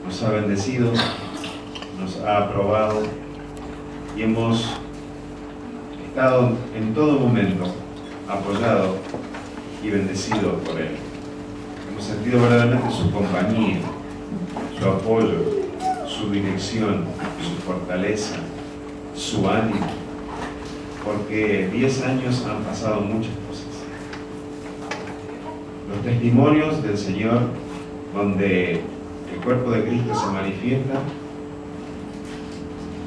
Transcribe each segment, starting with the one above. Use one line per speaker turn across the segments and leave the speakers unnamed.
nos ha bendecido, nos ha aprobado y hemos estado en todo momento apoyado y bendecido por Él. Hemos sentido verdaderamente su compañía, su apoyo, su dirección, su fortaleza, su ánimo, porque 10 años han pasado muchas cosas. Los testimonios del Señor, donde el cuerpo de Cristo se manifiesta,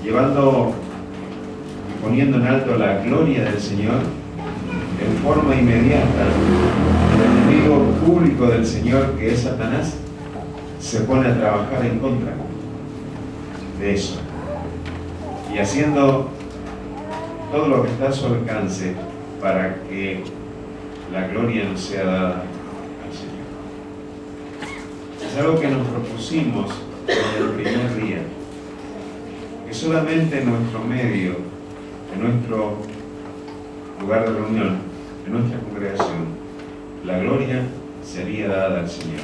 llevando y poniendo en alto la gloria del Señor, en forma inmediata, el enemigo público del Señor, que es Satanás, se pone a trabajar en contra de eso, y haciendo todo lo que está a su alcance para que la gloria no sea dada al Señor. Es algo que nos propusimos en el primer día, que solamente en nuestro medio, en nuestro lugar de reunión, en nuestra congregación, la gloria sería dada al Señor.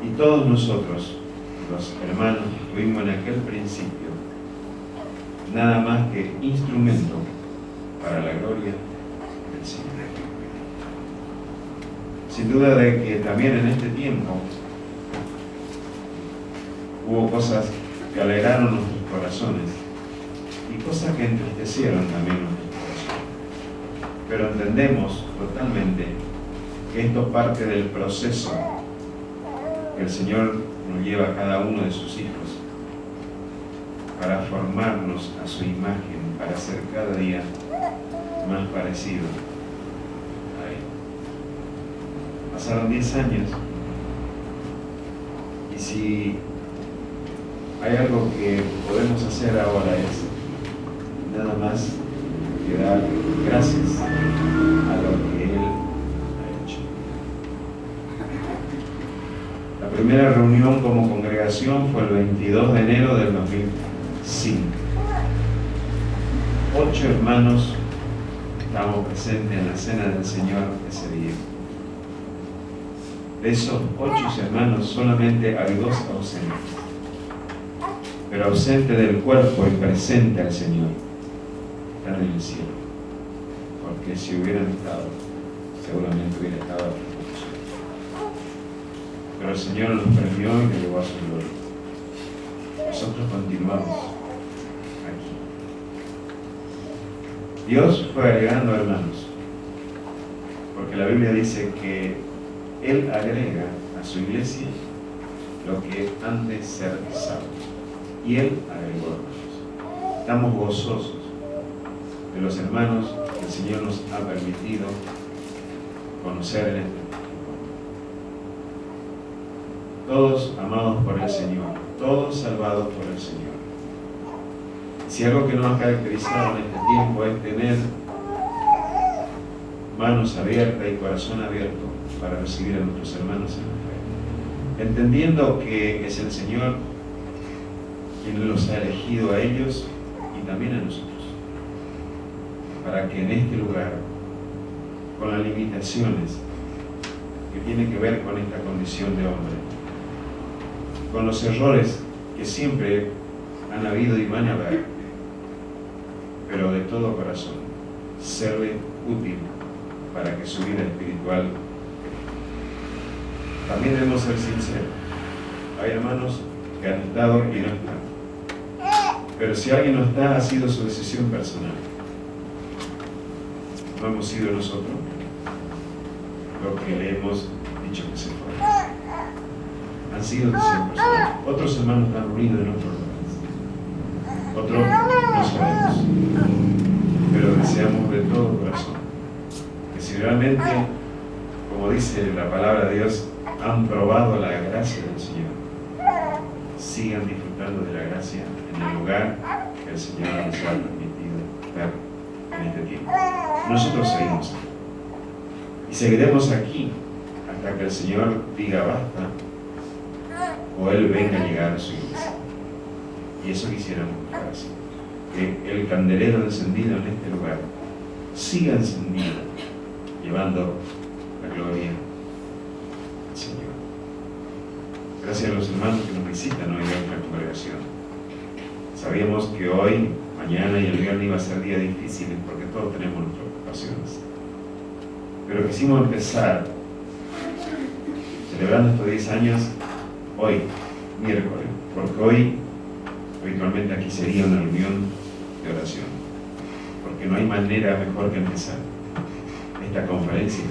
Y todos nosotros, los hermanos que estuvimos en aquel principio, nada más que instrumento para la gloria del Señor. Sin duda de que también en este tiempo hubo cosas que alegraron nuestros corazones y cosas que entristecieron también nuestros corazones. Pero entendemos totalmente que esto parte del proceso que el Señor nos lleva a cada uno de sus hijos para formarnos a su imagen, para ser cada día más parecido a Él. Pasaron 10 años y si hay algo que podemos hacer ahora es nada más que dar gracias a lo que Él ha hecho. La primera reunión como congregación fue el 22 de enero del 2005. 8 hermanos estábamos presentes en la cena del Señor ese día. De esos 8 hermanos solamente hay 2 ausentes, pero ausente del cuerpo y presente al Señor, están en el cielo, porque si hubieran estado, seguramente hubiera estado aquí. Pero el Señor los premió y los llevó a su gloria. Nosotros continuamos aquí. Dios fue agregando hermanos, porque la Biblia dice que Él agrega a su iglesia lo que antes se realizaba, y Él agregó hermanos. Estamos gozosos de los hermanos que el Señor nos ha permitido conocer en este tiempo. Todos amados por el Señor, todos salvados por el Señor. Si algo que nos ha caracterizado en este tiempo es tener manos abiertas y corazón abierto para recibir a nuestros hermanos en la fe, entendiendo que es el Señor quien los ha elegido a ellos y también a nosotros, para que en este lugar, con las limitaciones que tienen que ver con esta condición de hombre, con los errores que siempre han habido y van a haber, pero de todo corazón, serle útil para que su vida espiritual crezca. También debemos ser sinceros. Hay hermanos que han estado y no están. Pero si alguien no está, ha sido su decisión personal. No hemos sido nosotros los que le hemos dicho que se fuera. Han sido decisión personal. Otros hermanos están reunidos en otros lugares. Otros no sabemos. Pero deseamos de todo corazón que si realmente, como dice la palabra de Dios, han probado la gracia del Señor, sigan disfrutando de la gracia en el lugar que el Señor nos ha permitido ver en este tiempo. Nosotros seguimos aquí y seguiremos aquí hasta que el Señor diga basta o Él venga a llegar a su iglesia. Y eso quisiéramos que fuera así, que el candelero encendido en este lugar siga encendido, llevando la gloria al Señor. Gracias a los hermanos que nos visitan hoy en nuestra congregación. Sabíamos que hoy, mañana y el viernes iba a ser días difíciles porque todos tenemos nuestras preocupaciones. Pero quisimos empezar celebrando estos 10 años hoy, miércoles, porque hoy habitualmente aquí sería una reunión de oración, porque no hay manera mejor que empezar esta conferencia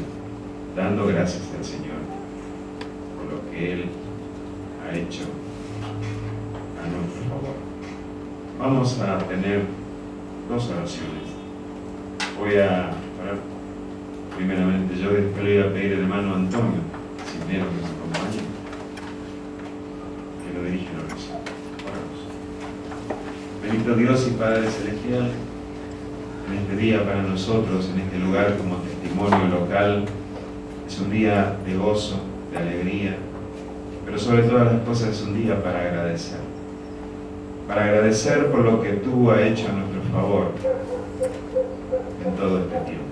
dando gracias al Señor por lo que Él ha hecho a nuestro favor. Vamos a tener dos oraciones. Voy a orar primeramente yo, después le voy a pedir al hermano Antonio Cisneros que nos acompañe, que lo dirige la oración. Oramos. Bendito Dios y Padre Celestial, en este día para nosotros, en este lugar como testimonio local, es un día de gozo, de alegría, pero sobre todas las cosas es un día para agradecer. Para agradecer por lo que tú has hecho a nuestro favor en todo este tiempo.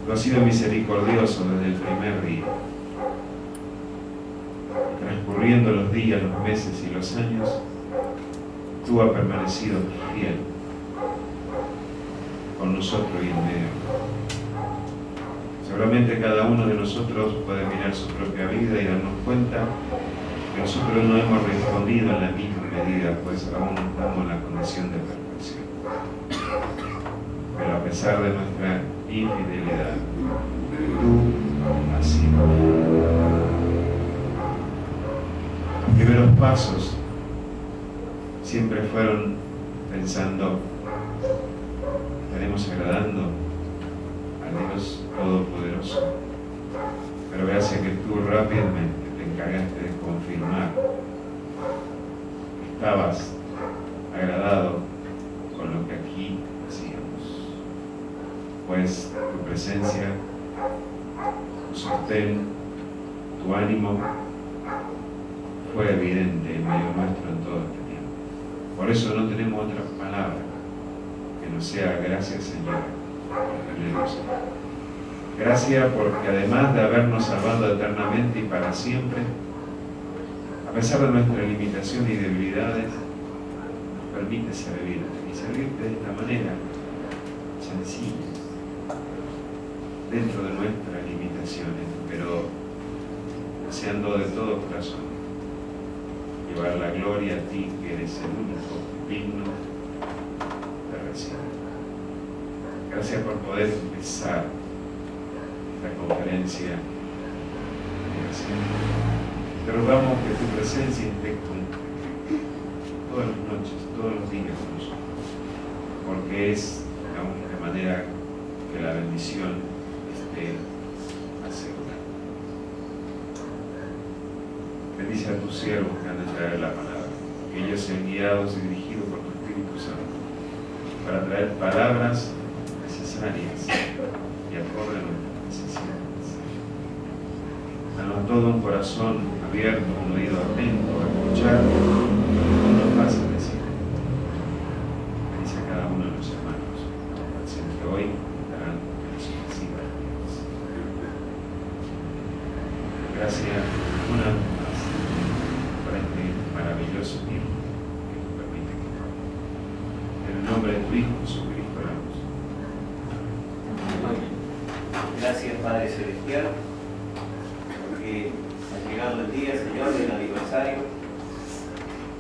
Tú has sido misericordioso desde el primer día. Transcurriendo los días, los meses y los años, tú has permanecido fiel con nosotros y en medio. Seguramente cada uno de nosotros puede mirar su propia vida y darnos cuenta que nosotros no hemos respondido en la misma medida, pues aún no estamos en la condición de perfección. Pero a pesar de nuestra infidelidad, tú has sido. Los primeros pasos siempre fueron pensando, estaremos agradando a Dios Todopoderoso. Pero gracias que tú rápidamente te encargaste de confirmar que estabas agradado con lo que aquí hacíamos. Pues tu presencia, tu sostén, tu ánimo fue evidente en medio nuestro en todo este tiempo. Por eso no tenemos otra palabra que no sea gracias, Señor. Gracias porque además de habernos salvado eternamente y para siempre, a pesar de nuestras limitaciones y debilidades, nos permite servir y servirte de esta manera sencilla, dentro de nuestras limitaciones, pero deseando de todo corazón llevar la gloria a ti, que eres el único digno de recibir. Gracias por poder empezar esta conferencia de oración. Te rogamos que tu presencia esté con todas las noches, todos los días con nosotros, porque es la única manera que la bendición esté asegurada. Bendice a tus siervos que han de traer la palabra, que ellos sean guiados y dirigidos por tu Espíritu Santo, para traer palabras necesarias y acorde a nuestras necesidades. Danos todo un corazón abierto, un oído atento a escuchar lo que nos vas a decir. Bendice a cada uno de los hermanos, que hoy estarán en su visita. Gracias una vez más por este maravilloso tiempo que nos permite contar. En el nombre de tu Hijo Jesucristo oramos.
Gracias, Padre Celestial, porque ha llegado el día, Señor, del aniversario,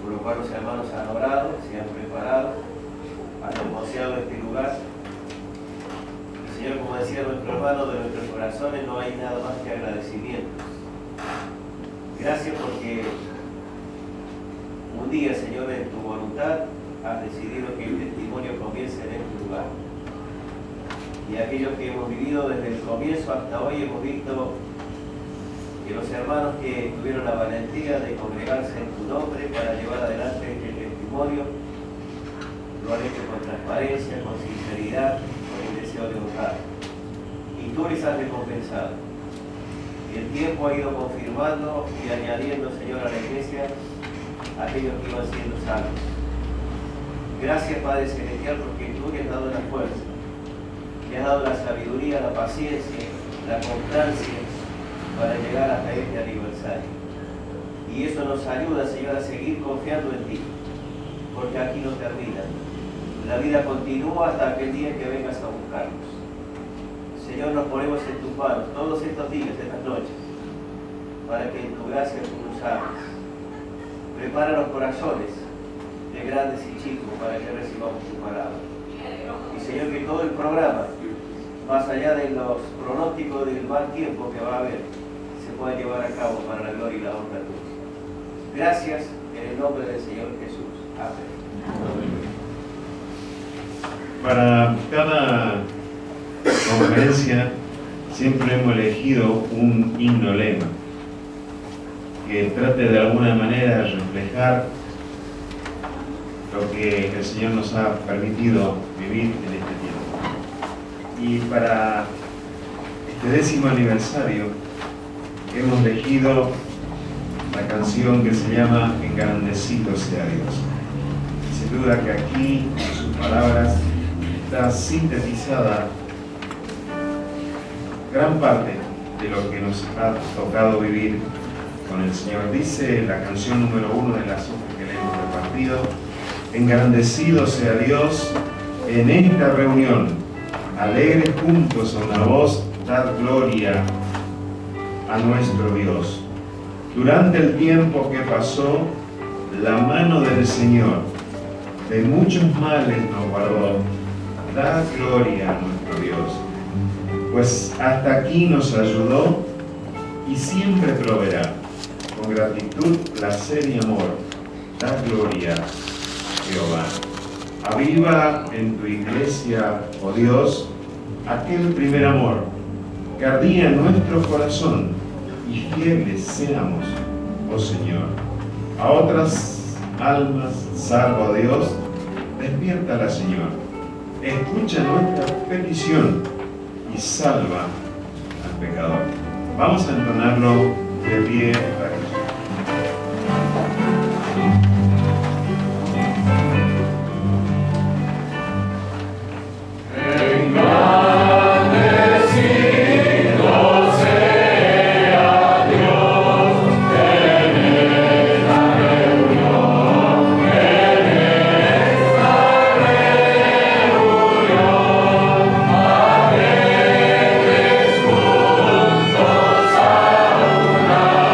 por lo cual los hermanos han orado, se han preparado, han negociado este lugar. Señor, como decía nuestro hermano, de nuestros corazones no hay nada más que agradecimientos. Gracias porque un día, Señor, en tu voluntad, has decidido que el testimonio comience en este lugar. Y aquellos que hemos vivido desde el comienzo hasta hoy hemos visto que los hermanos que tuvieron la valentía de congregarse en tu nombre para llevar adelante este testimonio, lo han hecho con transparencia, con sinceridad, con el deseo de honrar. Y tú les has recompensado. Y el tiempo ha ido confirmando y añadiendo, Señor, a la iglesia a aquellos que iban siendo salvos. Gracias, Padre Celestial, porque tú le has dado la fuerza, le has dado la sabiduría, la paciencia, la constancia para llegar hasta este aniversario. Y eso nos ayuda, Señor, a seguir confiando en ti, porque aquí no termina. La vida continúa hasta aquel día que vengas a buscarnos. Señor, nos ponemos en tus manos todos estos días, estas noches, para que en tu gracia tú nos hables. Prepara los corazones de grandes y chicos para que recibamos tu palabra. Y Señor, que todo el programa, más allá de los pronósticos del mal tiempo que va a haber, se pueda llevar a cabo para la gloria y la honra tuya. Gracias en el nombre del Señor Jesús. Amén.
Para cada conferencia siempre hemos elegido un himno lema que trate de alguna manera de reflejar lo que el Señor nos ha permitido vivir en este tiempo. Y para este 10º aniversario hemos elegido la canción que se llama Engrandecido sea Dios. Y sin duda que aquí, en sus palabras, está sintetizada gran parte de lo que nos ha tocado vivir con el Señor. Dice la canción número 1 de las hojas que le hemos repartido: engrandecido sea Dios en esta reunión, alegres juntos a una voz, dar gloria a nuestro Dios. Durante el tiempo que pasó, la mano del Señor de muchos males nos guardó. Da gloria a nuestro Dios, pues hasta aquí nos ayudó y siempre proveerá. Con gratitud, placer y amor, da gloria a Jehová. Aviva en tu iglesia, oh Dios, aquel primer amor que ardía en nuestro corazón, y fieles seamos, oh Señor. A otras almas, salvo a Dios, despiértala, Señor. Escucha nuestra petición y salva al pecador. Vamos a entonarlo de pie para que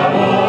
Amor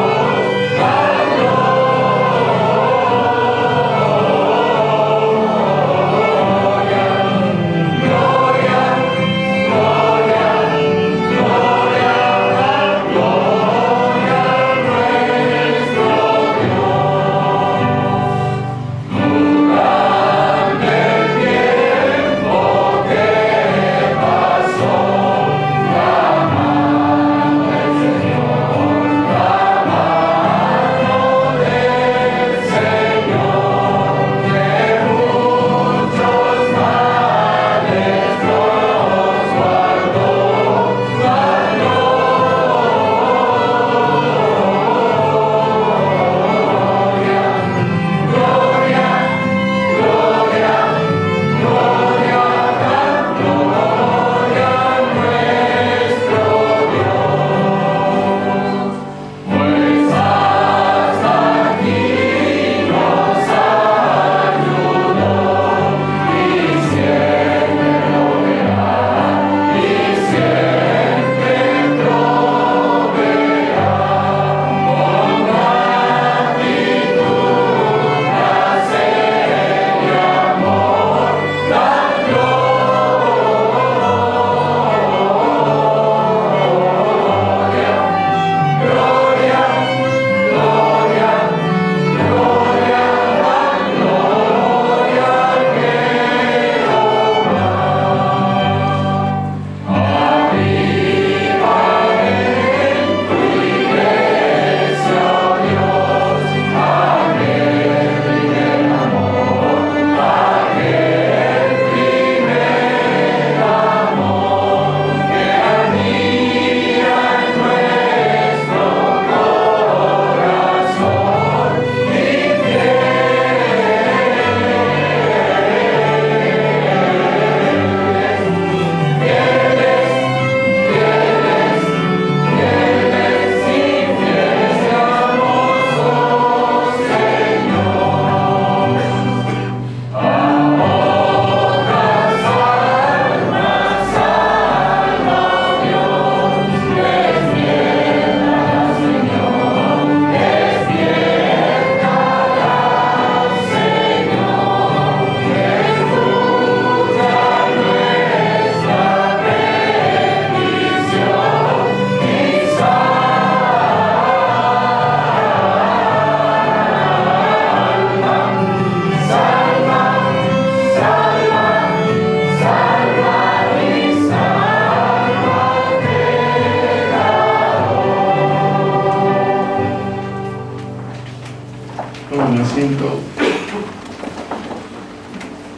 Tomen asiento.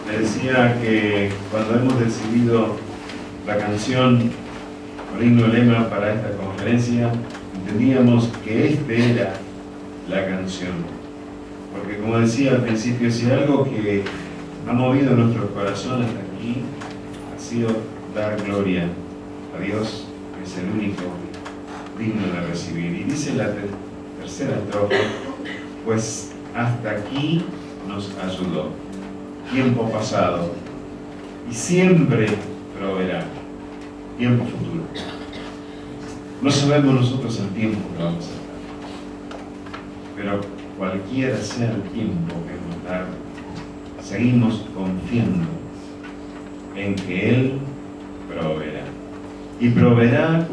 Me decía que cuando hemos decidido la canción o himno lema para esta conferencia, entendíamos que era la canción. Porque como decía al principio, si algo que ha movido nuestros corazones hasta aquí ha sido dar gloria a Dios, que es el único digno de recibir. Y dice la tercera estrofa, pues hasta aquí nos ayudó, tiempo pasado, y siempre proveerá, tiempo futuro. No sabemos nosotros el tiempo que vamos a estar, pero cualquiera sea el tiempo que nos da, seguimos confiando en que Él proveerá. Y proveerá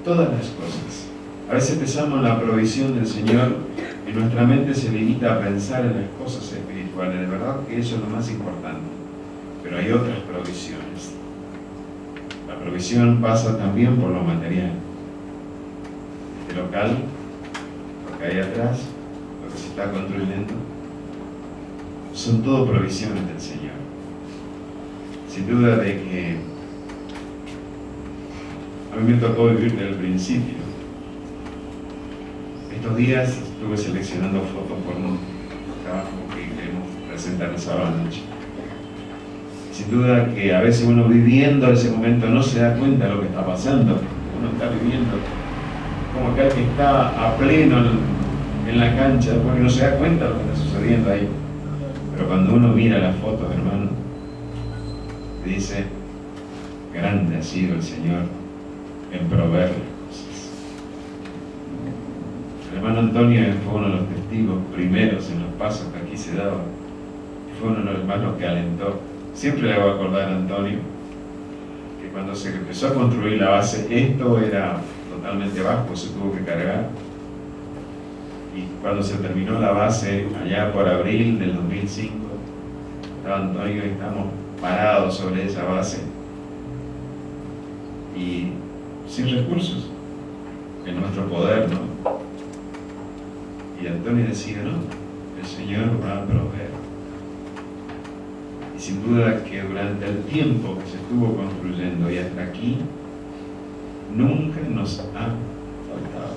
todas las cosas. A veces pensamos en la provisión del Señor y nuestra mente se limita a pensar en las cosas espirituales. De verdad que eso es lo más importante. Pero hay otras provisiones. La provisión pasa también por lo material. Este local, lo que hay atrás, lo que se está construyendo, son todo provisiones del Señor. Sin duda de que a mí me tocó vivir desde el principio. Estos días estuve seleccionando fotos por un trabajo que queremos presentar el sábado noche. Sin duda que a veces uno viviendo ese momento no se da cuenta de lo que está pasando. Uno está viviendo como aquel que está a pleno en la cancha, porque no se da cuenta de lo que está sucediendo ahí. Pero cuando uno mira las fotos, hermano, dice, grande ha sido el Señor en proveer las cosas. El hermano Antonio fue uno de los testigos primeros en los pasos que aquí se daban. Fue uno de los hermanos que alentó. Siempre le voy a acordar a Antonio que cuando se empezó a construir la base, esto era totalmente bajo, se tuvo que cargar. Y cuando se terminó la base, allá por abril del 2005, estaba Antonio y estábamos parados sobre esa base y sin recursos, en nuestro poder, ¿no? Y Antonio decía, no, el Señor va a proveer. Y sin duda que durante el tiempo que se estuvo construyendo y hasta aquí, nunca nos ha faltado,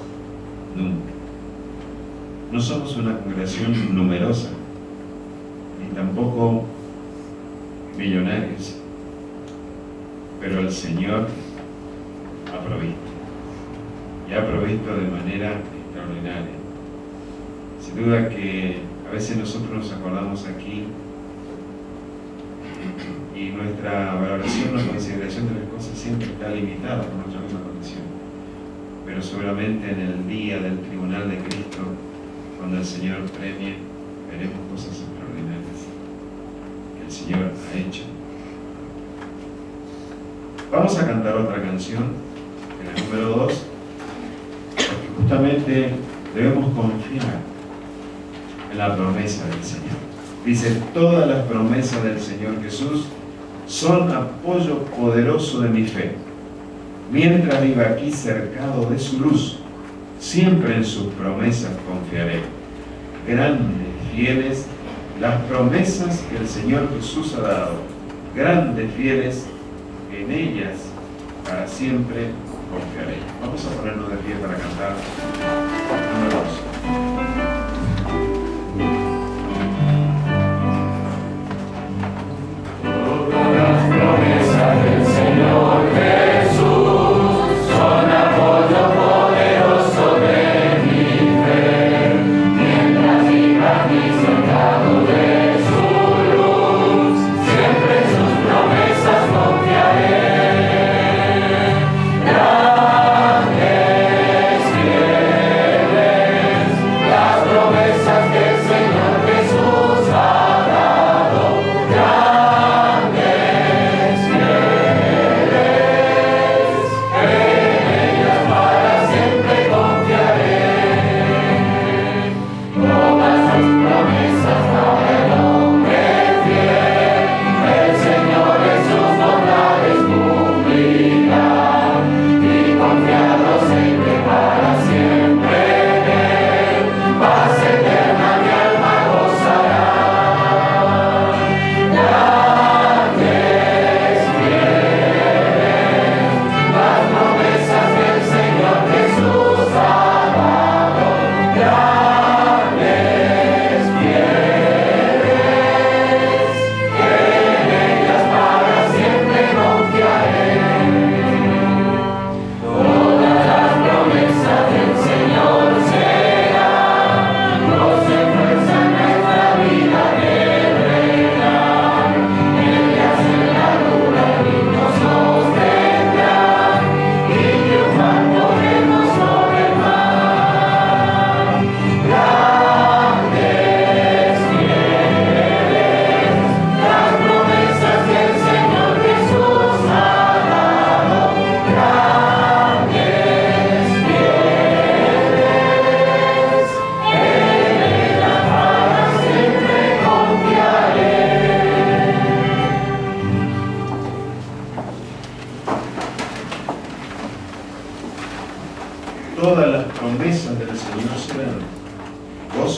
nunca. No somos una congregación numerosa, ni tampoco millonarios, pero el Señor ha provisto, y ha provisto de manera extraordinaria. Sin duda que a veces nosotros nos acordamos aquí y nuestra valoración o consideración de las cosas siempre está limitada por nuestra misma condición, pero seguramente en el día del tribunal de Cristo, cuando el Señor premie, veremos cosas extraordinarias que el Señor ha hecho. Vamos a cantar otra canción, que es la número 2, porque justamente debemos confiar en la promesa del Señor. Dice, todas las promesas del Señor Jesús son apoyo poderoso de mi fe. Mientras viva aquí cercado de su luz, siempre en sus promesas confiaré. Grandes, fieles, las promesas que el Señor Jesús ha dado. Grandes, fieles, en ellas para siempre confiaré. Vamos a ponernos de pie para cantar número 2.
Grandes,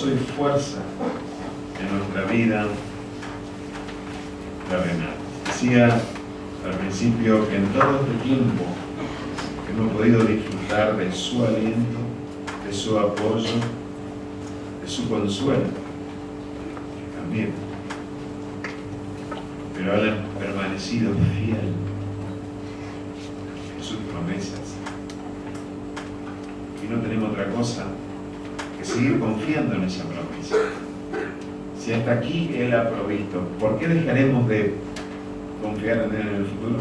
gozo y fuerza en nuestra vida terrenal. Decía al principio que en todo este tiempo hemos podido disfrutar de su aliento, de su apoyo, de su consuelo también. Pero han permanecido fiel en sus promesas. Y no tenemos otra cosa que seguir confiando en esa promesa. Si hasta aquí Él ha provisto, ¿por qué dejaremos de confiar en Él en el futuro?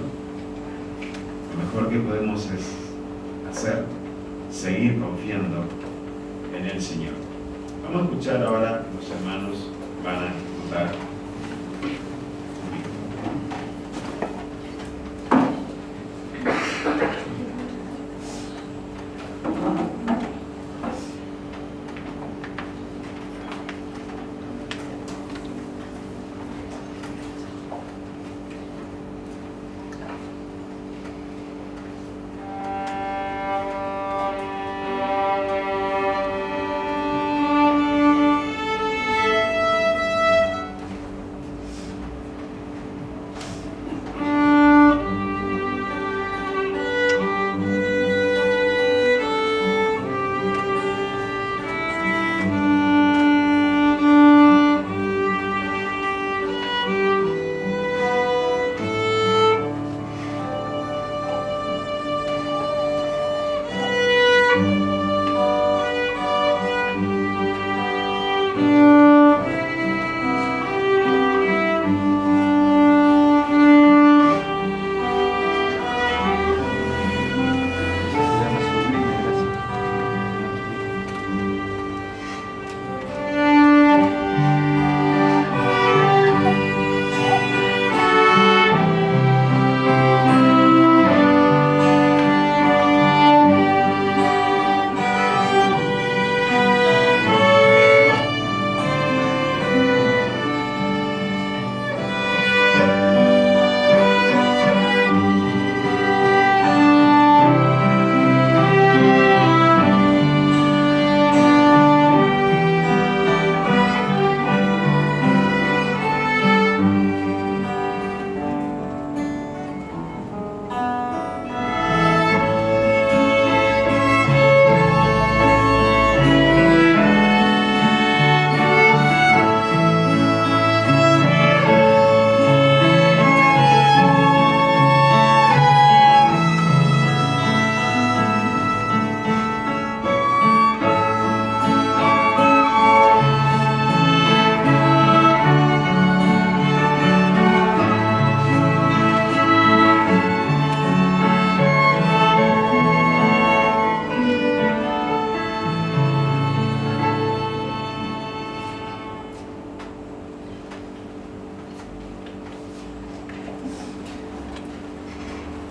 Lo mejor que podemos hacer, seguir confiando en el Señor. Vamos a escuchar ahora, los hermanos van a ejecutar.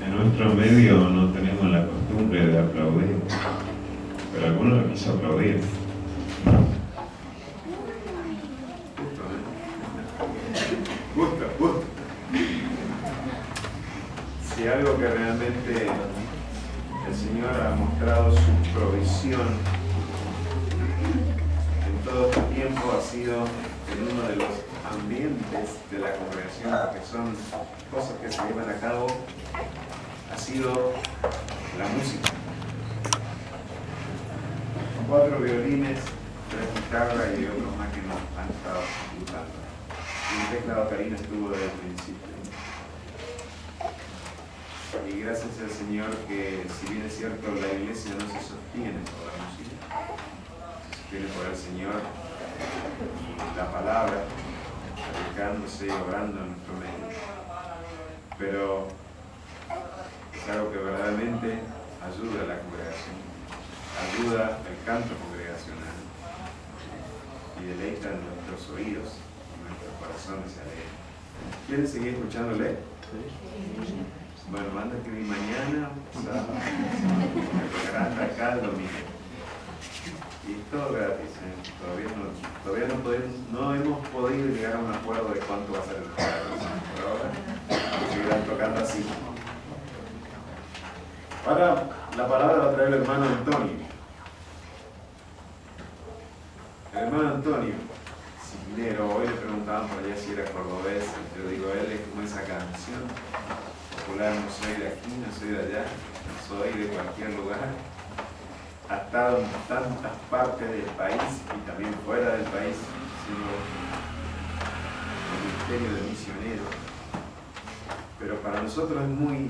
En nuestro medio no tenemos la costumbre de aplaudir, pero alguno lo quiso aplaudir. Justo. Si algo que realmente el Señor ha mostrado su provisión en todo este tiempo ha sido en uno de los ambientes de la congregación, porque son cosas que se llevan a cabo, ha sido la música. 4 violines, 3 guitarras y otros más que nos han estado ejecutando. Y el teclado Karina estuvo desde el principio. Y gracias al Señor que, si bien es cierto, la iglesia no se sostiene por la música, se sostiene por el Señor y la palabra, predicándose y obrando en nuestro medio. Pero es algo que verdaderamente ayuda a la congregación, ayuda el canto congregacional y deleita en nuestros oídos, en nuestros corazones se alegran. ¿Quieren seguir escuchándole? Sí. Bueno, manda que mi mañana, sábado, me tocará hasta acá el domingo. Y es todo gratis, ¿eh? Todavía no hemos podido llegar a un acuerdo de cuánto va a ser el pago, por ahora seguirán tocando así. Ahora la palabra la trae el hermano Antonio. El hermano Antonio Cisnero, hoy le preguntaban por allá si era cordobés. Yo digo, él es como esa canción popular: no soy de aquí, no soy de allá, no soy de cualquier lugar. Ha estado en tantas partes del país y también fuera del país, siendo el ministerio de misioneros. Pero para nosotros es muy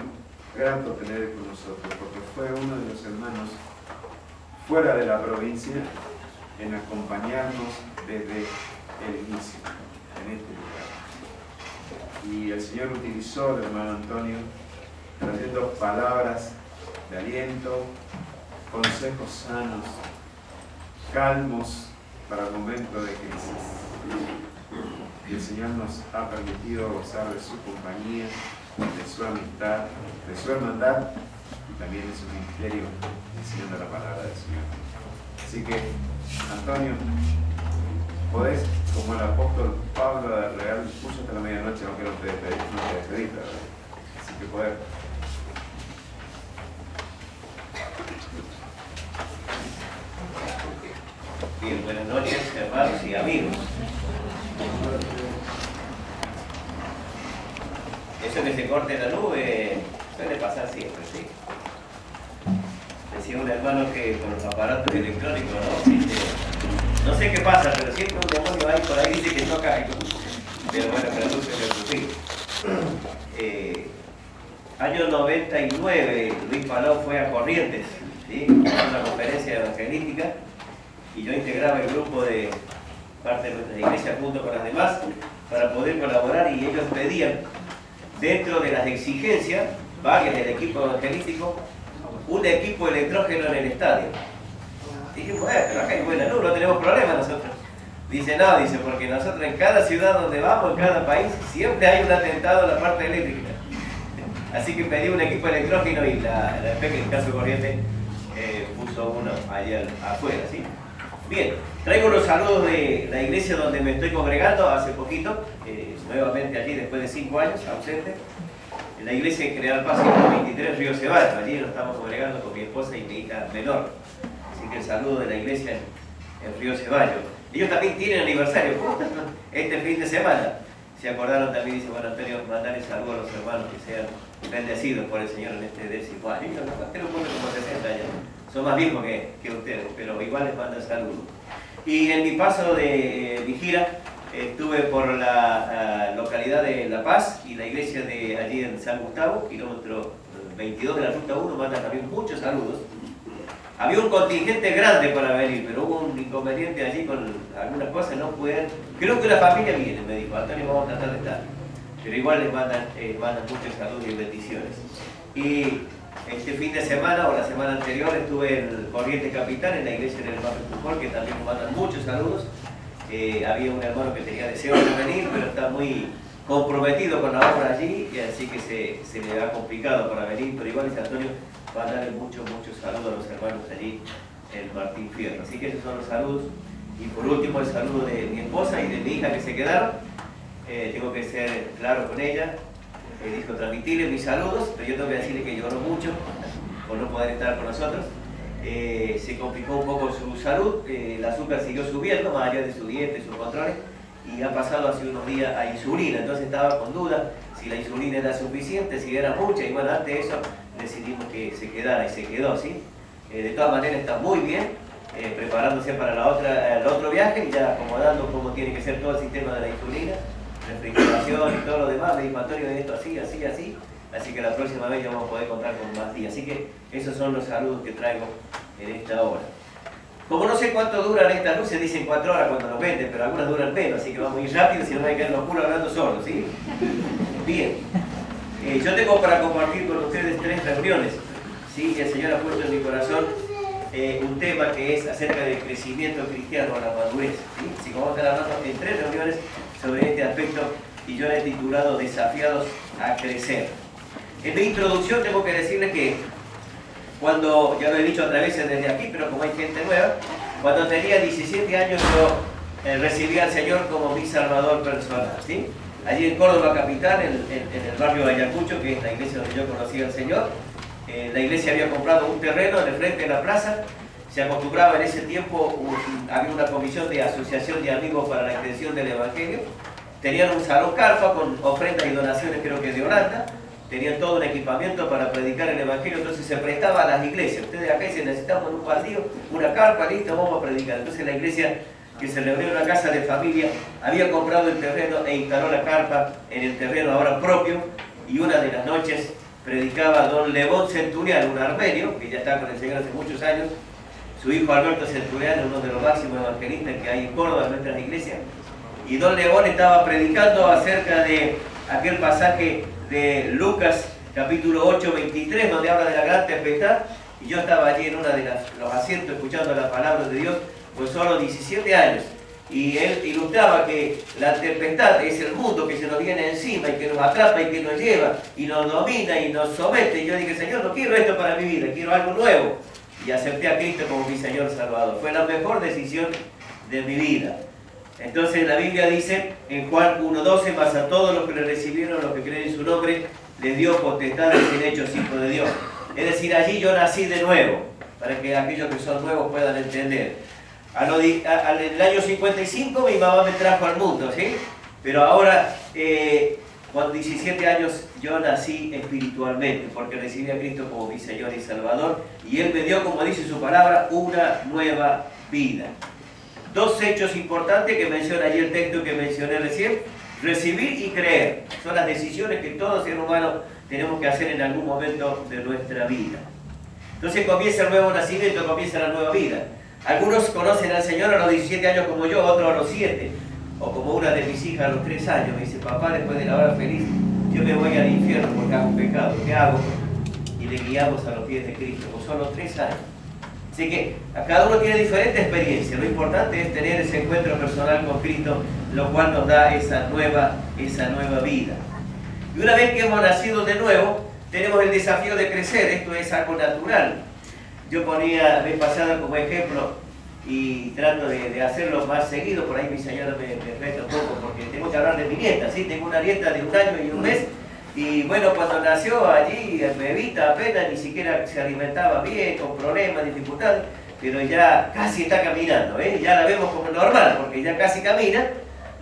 grato tener con nosotros, porque fue uno de los hermanos fuera de la provincia en acompañarnos desde el inicio, en este lugar. Y el Señor utilizó al hermano Antonio trayendo palabras de aliento, consejos sanos, calmos para el momento de crisis. Y el Señor nos ha permitido gozar de su compañía, de su amistad, de su hermandad y también de su ministerio enseñando la palabra del Señor. Así que, Antonio, podés, como el apóstol Pablo, de regal discurso hasta la medianoche, aunque no te despediste, ¿verdad? Así que podés.
Bien, buenas noches, hermanos y amigos. Eso que se corte la nube suele pasar siempre, ¿sí? Decía un hermano que con los aparatos electrónicos, no sé qué pasa, pero siempre un demonio ahí por ahí dice que toca algo. Pero bueno, traduce el sufrir. Año 99, Luis Palau fue a Corrientes, ¿sí? A una conferencia evangelística, y yo integraba el grupo de parte de nuestra iglesia junto con las demás para poder colaborar, y ellos pedían, dentro de las exigencias varias del equipo evangelístico, un equipo electrógeno en el estadio. Dije, bueno, pero acá hay buena luz, no tenemos problema nosotros. Dice, no, dice, porque nosotros en cada ciudad donde vamos, en cada país, siempre hay un atentado en la parte eléctrica. Así que pedí un equipo electrógeno y la PEC, en caso corriente, puso uno allá afuera, ¿sí? Bien, traigo los saludos de la iglesia donde me estoy congregando hace poquito, nuevamente allí después de 5 años, ausente, en la iglesia de Crear Paz, 23, Río Ceballos. Allí nos estamos congregando con mi esposa y mi hija menor. Así que el saludo de la iglesia en Río Ceballos. Ellos también tienen aniversario, este fin de semana. Se acordaron también, dice, bueno, Antonio, mandarle saludos a los hermanos que sean bendecidos por el Señor en este 10º año. Tengo como 60 años, son más viejos que ustedes, pero igual les mando saludos. Y en mi paso de mi gira, estuve por la localidad de La Paz y la iglesia de allí en San Gustavo, kilómetro 22 de la ruta 1, mandan también muchos saludos. Había un contingente grande para venir, pero hubo un inconveniente allí con algunas cosas, no pueden. Creo que la familia viene, me dijo, Antonio, vamos a tratar de estar. Pero igual les mandan muchos saludos y bendiciones. Y este fin de semana o la semana anterior estuve en Corrientes Capital, en la iglesia del barrio Pujol, que también nos mandan muchos saludos. Había un hermano que tenía deseo de venir, pero está muy comprometido con la obra allí, y así que se le ha complicado para venir, pero igual dice Antonio, va a darle muchos saludos a los hermanos allí en Martín Fierro. Así que esos son los saludos. Y por último el saludo de mi esposa y de mi hija que se quedaron. Tengo que ser claro con ella. Dijo transmitirle mis saludos, pero yo tengo que decirle que lloró mucho por no poder estar con nosotros. Se complicó un poco su salud, el azúcar siguió subiendo, más allá de su dieta y sus controles, y ha pasado hace unos días a insulina, entonces estaba con duda si la insulina era suficiente, si era mucha, y bueno, antes de eso decidimos que se quedara y se quedó, ¿sí? De todas maneras está muy bien, preparándose para el otro viaje y ya acomodando cómo tiene que ser todo el sistema de la insulina, refrigeración y todo lo demás. Me dijo Antonio, esto así, así que la próxima vez ya vamos a poder contar con más días. Así que esos son los saludos que traigo en esta hora. Como no sé cuánto duran estas luces, dicen 4 horas cuando nos venden, pero algunas duran menos, así que vamos a ir rápido, si no hay que quedar oscuro hablando solo, ¿sí? Bien. Yo tengo para compartir con ustedes 3 reuniones, ¿sí? El Señor ha puesto en mi corazón un tema que es acerca del crecimiento cristiano a la madurez, ¿sí? Así que vamos a estar hablando en 3 reuniones sobre este aspecto, y yo le he titulado Desafiados a crecer. En mi introducción tengo que decirles que cuando, ya lo he dicho otras veces desde aquí, pero como hay gente nueva, cuando tenía 17 años yo recibí al Señor como mi salvador personal, ¿sí? Allí en Córdoba capital, en el barrio de Ayacucho, que es la iglesia donde yo conocí al Señor. La iglesia había comprado un terreno en el frente de la plaza, Se acostumbraba en ese tiempo, había una comisión de asociación de amigos para la extensión del Evangelio. Tenían un salón carpa con ofrendas y donaciones, creo que de Holanda. Tenían todo un equipamiento para predicar el Evangelio, entonces se prestaba a las iglesias. Ustedes acá dicen, necesitamos en un baldío una carpa, listo, vamos a predicar. Entonces la iglesia, que se reunió en una casa de familia, había comprado el terreno e instaló la carpa en el terreno ahora propio, y una de las noches predicaba don Levón Centurial, un armenio, que ya está con el Señor hace muchos años. Su hijo Alberto Centurial es uno de los máximos evangelistas que hay en Córdoba, en nuestras iglesias. Y don Levón estaba predicando acerca de aquel pasaje de Lucas capítulo 8, 23, donde habla de la gran tempestad. Y yo estaba allí en uno de los asientos escuchando la palabra de Dios, pues solo 17 años. Y él ilustraba que la tempestad es el mundo que se nos viene encima y que nos atrapa y que nos lleva y nos domina y nos somete. Y yo dije, Señor, no quiero esto para mi vida, quiero algo nuevo. Y acepté a Cristo como mi Señor Salvador. Fue la mejor decisión de mi vida. Entonces la Biblia dice en Juan 1:12, mas a todos los que le recibieron, los que creen en su nombre, les dio potestad de ser hechos hijos de Dios. Es decir, allí yo nací de nuevo, para que aquellos que son nuevos puedan entender. En el año 55 mi mamá me trajo al mundo, ¿sí? Pero ahora, con 17 años, yo nací espiritualmente, porque recibí a Cristo como mi Señor y Salvador, y Él me dio, como dice su palabra, una nueva vida. Dos hechos importantes que menciona allí el texto que mencioné recién: recibir y creer. Son las decisiones que todo ser humano tenemos que hacer en algún momento de nuestra vida. Entonces comienza el nuevo nacimiento, comienza la nueva vida. Algunos conocen al Señor a los 17 años como yo, otros a los 7. O como una de mis hijas a los 3 años. Me dice, papá, después de la hora feliz, yo me voy al infierno porque hago un pecado. ¿Qué hago? Y le guiamos a los pies de Cristo, con solo 3 años. Así que a cada uno tiene diferente experiencia. Lo importante es tener ese encuentro personal con Cristo, lo cual nos da esa nueva vida. Y una vez que hemos nacido de nuevo, tenemos el desafío de crecer. Esto es algo natural. Yo ponía la vez pasada como ejemplo, y trato de hacerlo más seguido. Por ahí mi señora me resta un poco, porque tengo que hablar de mi nieta, ¿sí? Tengo una nieta de 1 año y 1 mes. Y bueno, cuando nació allí, bebita apenas, ni siquiera se alimentaba bien, con problemas, dificultades, pero ya casi está caminando, ¿eh? Ya la vemos como normal, porque ya casi camina.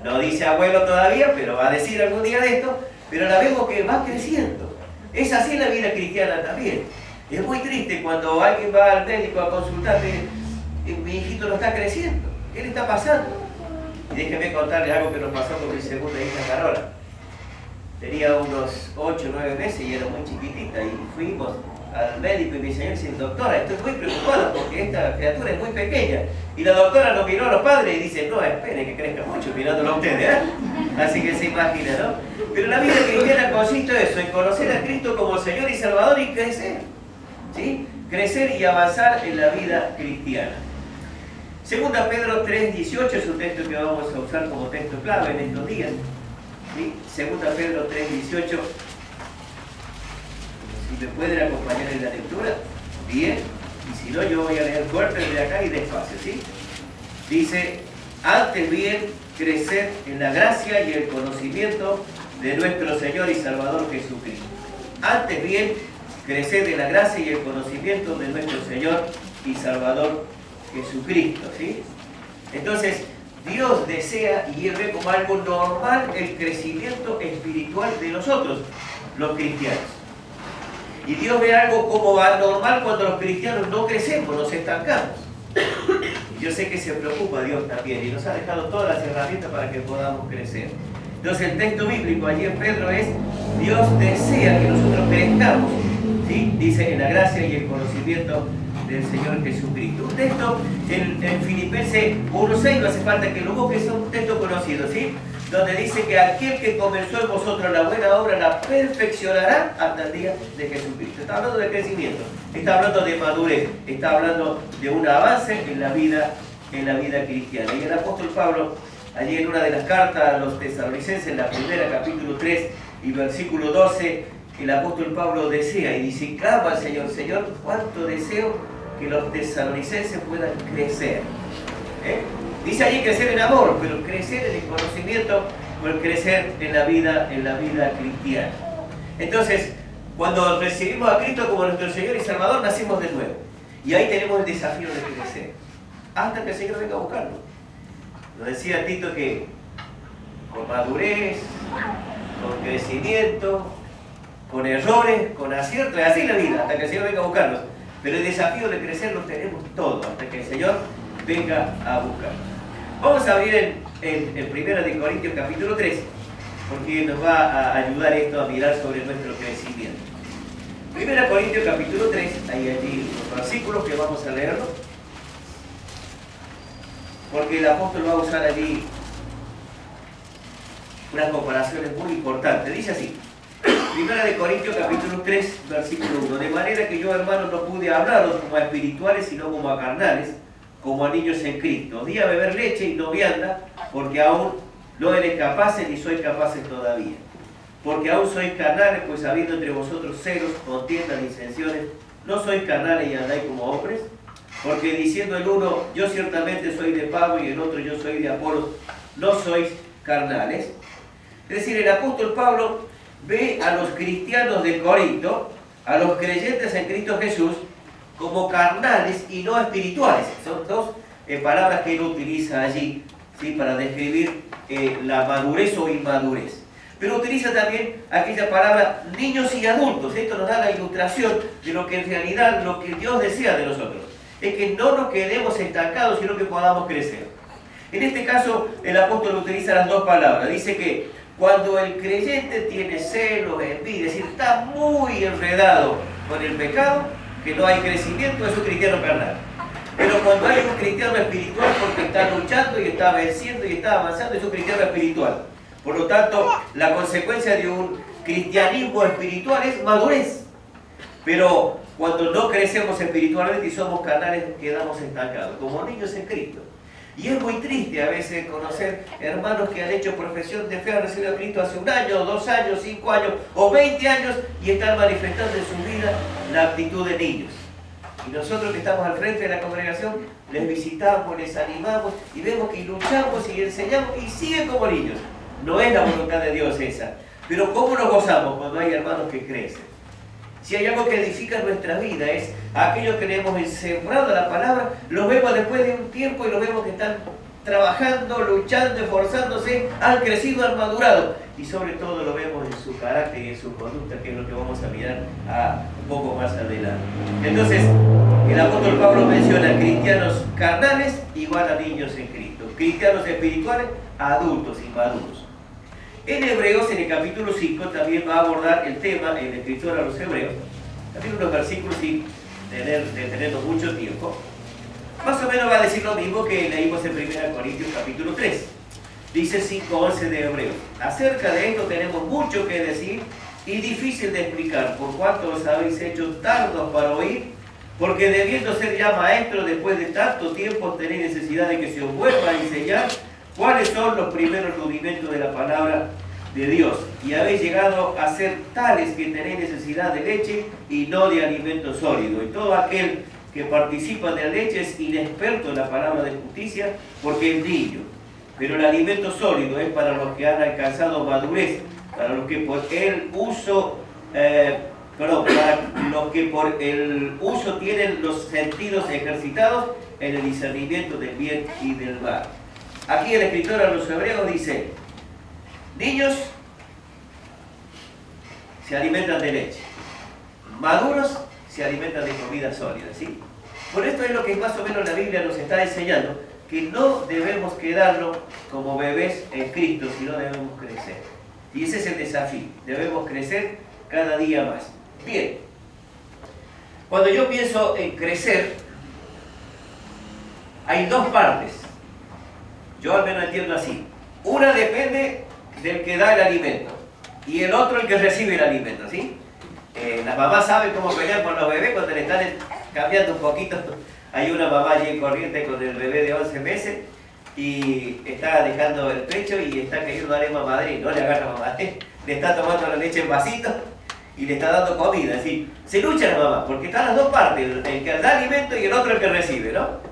No dice abuelo todavía, pero va a decir algún día de esto, pero la vemos que va creciendo. Es así la vida cristiana también. Es muy triste cuando alguien va al médico a consultarle, mi hijito no está creciendo, ¿qué le está pasando? Y déjenme contarles algo que nos pasó con mi segunda hija Carola. Tenía unos 8 o 9 meses y era muy chiquitita, y fuimos al médico y mi señor dice, doctora, estoy muy preocupado porque esta criatura es muy pequeña. Y la doctora nos miró a los padres y dice, no, espere que crezca mucho, mirándolo a ustedes, ¿eh? Así que se imagina, ¿no? Pero la vida cristiana consiste en eso, en conocer a Cristo como Señor y Salvador y crecer, ¿sí? Crecer y avanzar en la vida cristiana. Segunda Pedro 3:18 es un texto que vamos a usar como texto clave en estos días. ¿Sí? Segunda Pedro 3:18. Si me pueden acompañar en la lectura, bien. Y si no, yo voy a leer fuerte desde acá y despacio, ¿sí? Dice, antes bien, crecer en la gracia y el conocimiento de nuestro Señor y Salvador Jesucristo. Antes bien, crecer en la gracia y el conocimiento de nuestro Señor y Salvador Jesucristo, ¿sí? Entonces, Dios desea y Él ve como algo normal el crecimiento espiritual de nosotros, los cristianos. Y Dios ve algo como anormal cuando los cristianos no crecemos, nos estancamos. Y yo sé que se preocupa Dios también y nos ha dejado todas las herramientas para que podamos crecer. Entonces el texto bíblico allí en Pedro es, Dios desea que nosotros crezcamos, ¿sí? Dice, en la gracia y el conocimiento del Señor Jesucristo. Un texto en Filipenses 1:6, no hace falta que lo busques, es un texto conocido, ¿sí? Donde dice que aquel que comenzó en vosotros la buena obra la perfeccionará hasta el día de Jesucristo. Está hablando de crecimiento, está hablando de madurez, está hablando de un avance en la vida cristiana. Y el apóstol Pablo, allí en una de las cartas a los tesalonicenses, en la primera, capítulo 3 y versículo 12, el apóstol Pablo desea y dice, clama al Señor, Señor, cuánto deseo que los tesalonicenses puedan crecer. Dice allí crecer en amor, pero crecer en el conocimiento, pero crecer en la vida cristiana. Entonces, cuando recibimos a Cristo como nuestro Señor y Salvador, nacimos de nuevo. Y ahí tenemos el desafío de crecer, hasta que el Señor venga a buscarnos. Nos decía Tito que con madurez, con crecimiento, con errores, con aciertos, y así la vida, hasta que el Señor venga a buscarnos. Pero el desafío de crecer lo tenemos todo, hasta que el Señor venga a buscarnos. Vamos a abrir en 1 Corintios capítulo 3, porque nos va a ayudar esto a mirar sobre nuestro crecimiento. 1 Corintios capítulo 3, hay allí los versículos que vamos a leerlo, porque el apóstol va a usar allí unas comparaciones muy importantes. Dice así, 1 Corintios capítulo 3, versículo 1, de manera que yo, hermanos, no pude hablaros como a espirituales, sino como a carnales, como a niños en Cristo. Di a beber leche y no vianda, porque aún no eres capaces ni sois capaces todavía. Porque aún sois carnales, pues habiendo entre vosotros celos, contiendas, disensiones, ¿no sois carnales y andáis como hombres? Porque diciendo el uno, yo ciertamente soy de Pablo, y el otro, yo soy de Apolos, ¿no sois carnales? Es decir, el apóstol Pablo ve a los cristianos de Corinto, a los creyentes en Cristo Jesús, como carnales y no espirituales. Son dos palabras que él utiliza allí, ¿sí?, para describir la madurez o inmadurez. Pero utiliza también aquella palabra niños y adultos. Esto nos da la ilustración de lo que en realidad, lo que Dios desea de nosotros. Es que no nos quedemos estancados, sino que podamos crecer. En este caso, el apóstol utiliza las dos palabras. Dice que cuando el creyente tiene celos, envidia, es decir, está muy enredado con el pecado, que no hay crecimiento, es un cristiano carnal. Pero cuando hay un cristiano espiritual, porque está luchando y está venciendo y está avanzando, es un cristiano espiritual. Por lo tanto, la consecuencia de un cristianismo espiritual es madurez. Pero cuando no crecemos espiritualmente y somos carnales, quedamos estancados, como niños en Cristo. Y es muy triste a veces conocer hermanos que han hecho profesión de fe, han recibido a Cristo hace 1 año, 2 años, 5 años o 20 años y están manifestando en su vida la actitud de niños. Y nosotros que estamos al frente de la congregación, les visitamos, les animamos y vemos que luchamos y enseñamos y siguen como niños. No es la voluntad de Dios esa. Pero ¿cómo nos gozamos cuando hay hermanos que crecen? Si hay algo que edifica nuestra vida es aquellos que le hemos sembrado la palabra, los vemos después de un tiempo y los vemos que están trabajando, luchando, esforzándose, han crecido, han madurado. Y sobre todo lo vemos en su carácter y en su conducta, que es lo que vamos a mirar un poco más adelante. Entonces, el apóstol Pablo menciona cristianos carnales igual a niños en Cristo, cristianos espirituales, adultos y maduros. En Hebreos, en el capítulo 5, también va a abordar el tema, el escritor a los Hebreos, también unos versículos sin detenernos mucho tiempo. Más o menos va a decir lo mismo que leímos en 1 Corintios capítulo 3. Dice 5:11 de Hebreos. Acerca de esto tenemos mucho que decir y difícil de explicar, por cuanto os habéis hecho tardos para oír, porque debiendo ser ya maestros después de tanto tiempo tenéis necesidad de que se os vuelva a enseñar cuáles son los primeros rudimentos de la palabra de Dios. Y habéis llegado a ser tales que tenéis necesidad de leche y no de alimento sólido. Y todo aquel que participa de la leche es inexperto en la palabra de justicia porque es niño. Pero el alimento sólido es para los que han alcanzado madurez, para los que por el uso, tienen los sentidos ejercitados en el discernimiento del bien y del mal. Aquí el escritor a los Hebreos dice, niños se alimentan de leche, maduros se alimentan de comida sólida, ¿sí? Por esto es lo que más o menos la Biblia nos está enseñando, que no debemos quedarnos como bebés en Cristo, sino debemos crecer. Y ese es el desafío, debemos crecer cada día más. Bien, cuando yo pienso en crecer, hay dos partes. Yo al menos entiendo así. Una depende del que da el alimento y el otro el que recibe el alimento, ¿sí? Las mamás saben cómo pelear con los bebés cuando le están cambiando un poquito. Hay una mamá allí en Corrientes con el bebé de 11 meses y está dejando el pecho y está queriendo darle mamadera y no le agarra mamadera. Le está tomando la leche en vasitos y le está dando comida. Es decir, se lucha la mamá porque están las dos partes, el que da alimento y el otro el que recibe, ¿no?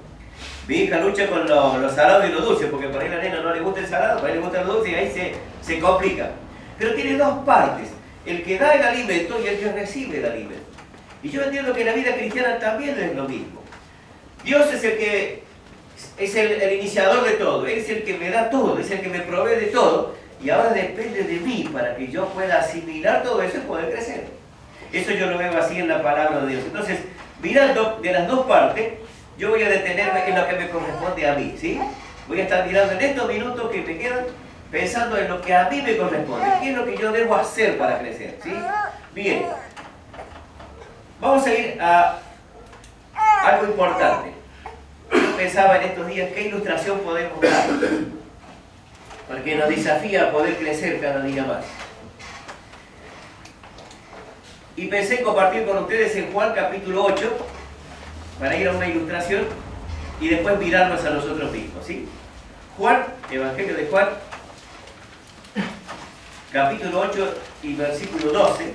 Mi hija lucha con los salados y los dulces, porque por ahí a la nena no le gusta el salado, por ahí le gusta los dulces y ahí se complica. Pero tiene dos partes, el que da el alimento y el que recibe el alimento. Y yo entiendo que la vida cristiana también es lo mismo. Dios es el que es el iniciador de todo, es el que me da todo, es el que me provee de todo, y ahora depende de mí para que yo pueda asimilar todo eso y poder crecer. Eso yo lo veo así en la palabra de Dios. Entonces, mirando de las dos partes, yo voy a detenerme en lo que me corresponde a mí, ¿sí? Voy a estar mirando en estos minutos que me quedan, pensando en lo que a mí me corresponde, qué es lo que yo debo hacer para crecer, ¿sí? Bien, vamos a ir a algo importante. Yo pensaba en estos días qué ilustración podemos dar, porque nos desafía a poder crecer cada día más. Y pensé en compartir con ustedes en Juan capítulo 8, para ir a una ilustración y después mirarnos a nosotros mismos, ¿sí? Juan, Evangelio de Juan, capítulo 8 y versículo 12.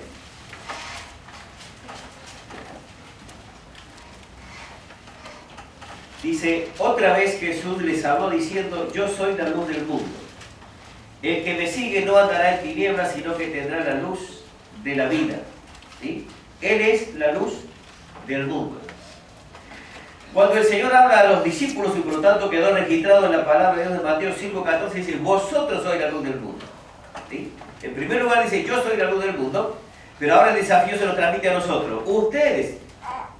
Dice, otra vez Jesús les habló diciendo, yo soy la luz del mundo. El que me sigue no andará en tinieblas, sino que tendrá la luz de la vida. ¿Sí? Él es la luz del mundo. Cuando el Señor habla a los discípulos, y por lo tanto quedó registrado en la palabra de Dios de Mateo 5:14, dice, vosotros sois la luz del mundo. ¿Sí? En primer lugar dice, yo soy la luz del mundo, pero ahora el desafío se lo transmite a nosotros. Ustedes,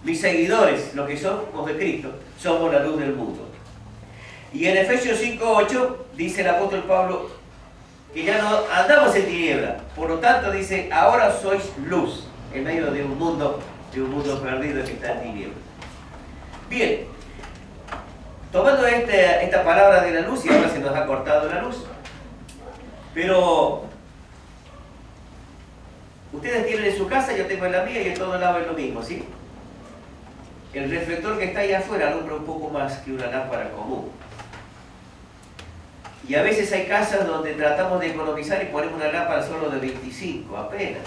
mis seguidores, los que somos de Cristo, somos la luz del mundo. Y en Efesios 5:8 dice el apóstol Pablo que ya no andamos en tiniebla, por lo tanto dice, ahora sois luz en medio de un mundo perdido que está en tiniebla. Bien, tomando esta palabra de la luz, y ahora se nos ha cortado la luz, pero ustedes tienen en su casa, yo tengo en la mía y en todos lados es lo mismo, ¿sí? El reflector que está ahí afuera alumbra un poco más que una lámpara común. Y a veces hay casas donde tratamos de economizar y ponemos una lámpara solo de 25, apenas.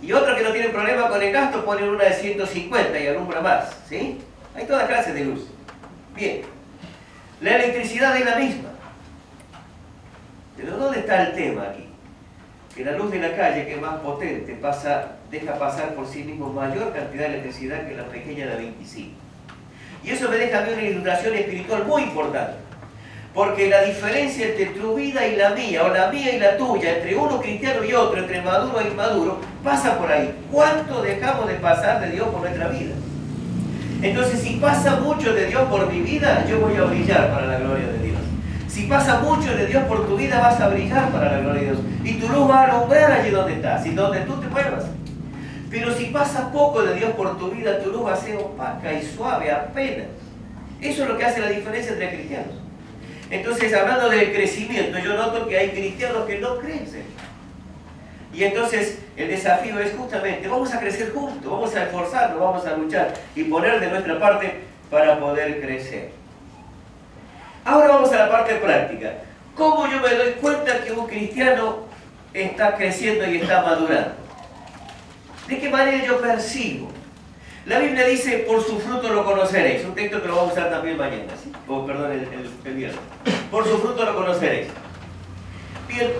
Y otros que no tienen problema con el gasto ponen una de 150 y alumbra más, ¿sí? Hay toda clase de luz. Bien, la electricidad es la misma. Pero ¿dónde está el tema aquí? Que la luz de la calle, que es más potente, deja pasar por sí mismo mayor cantidad de electricidad que la pequeña de 25. Y eso me deja a mí una ilustración espiritual muy importante. Porque la diferencia entre tu vida y la mía, o la mía y la tuya, entre uno cristiano y otro, entre maduro e inmaduro, pasa por ahí. ¿Cuánto dejamos de pasar de Dios por nuestra vida? Entonces, si pasa mucho de Dios por mi vida, yo voy a brillar para la gloria de Dios. Si pasa mucho de Dios por tu vida, vas a brillar para la gloria de Dios. Y tu luz va a alumbrar allí donde estás y donde tú te muevas. Pero si pasa poco de Dios por tu vida, tu luz va a ser opaca y suave, apenas. Eso es lo que hace la diferencia entre cristianos. Entonces, hablando del crecimiento, yo noto que hay cristianos que no crecen. Y entonces, el desafío es justamente, vamos a crecer juntos, vamos a esforzarnos, vamos a luchar y poner de nuestra parte para poder crecer. Ahora vamos a la parte práctica. ¿Cómo yo me doy cuenta que un cristiano está creciendo y está madurando? ¿De qué manera yo percibo? La Biblia dice, por su fruto lo conoceréis. Un texto que lo vamos a usar también mañana, ¿sí? Perdón, el viernes. Por su fruto lo conoceréis. Bien,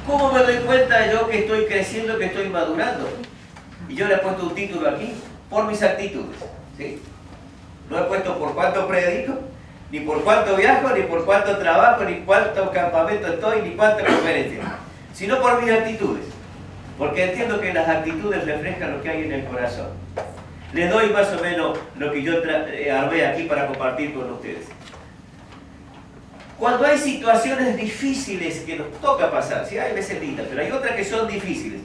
¿cómo me doy cuenta yo que estoy creciendo, que estoy madurando? Y yo le he puesto un título aquí, por mis actitudes, ¿sí? No he puesto por cuánto predico, ni por cuánto viajo, ni por cuánto trabajo, ni cuánto campamento estoy, ni cuántas conferencias, sino por mis actitudes. Porque entiendo que las actitudes reflejan lo que hay en el corazón. Les doy más o menos lo que yo armé aquí para compartir con ustedes. Cuando hay situaciones difíciles que nos toca pasar, sí, hay veces lindas, pero hay otras que son difíciles.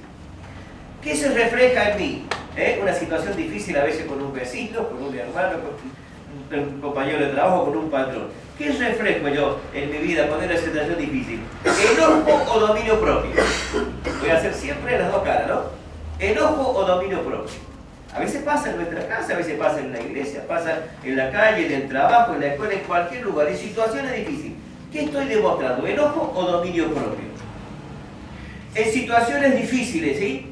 ¿Qué se refleja en mí? Una situación difícil a veces con un vecino, con un hermano, con un compañero de trabajo, con un patrón. ¿Qué reflejo yo en mi vida cuando hay una situación difícil? ¿Enojo o dominio propio? Voy a hacer siempre las dos caras, ¿no? ¿Enojo o dominio propio? A veces pasa en nuestra casa, a veces pasa en la iglesia, pasa en la calle, en el trabajo, en la escuela, en cualquier lugar, en situaciones difíciles. ¿Qué estoy demostrando? ¿Enojo o dominio propio? En situaciones difíciles, ¿sí?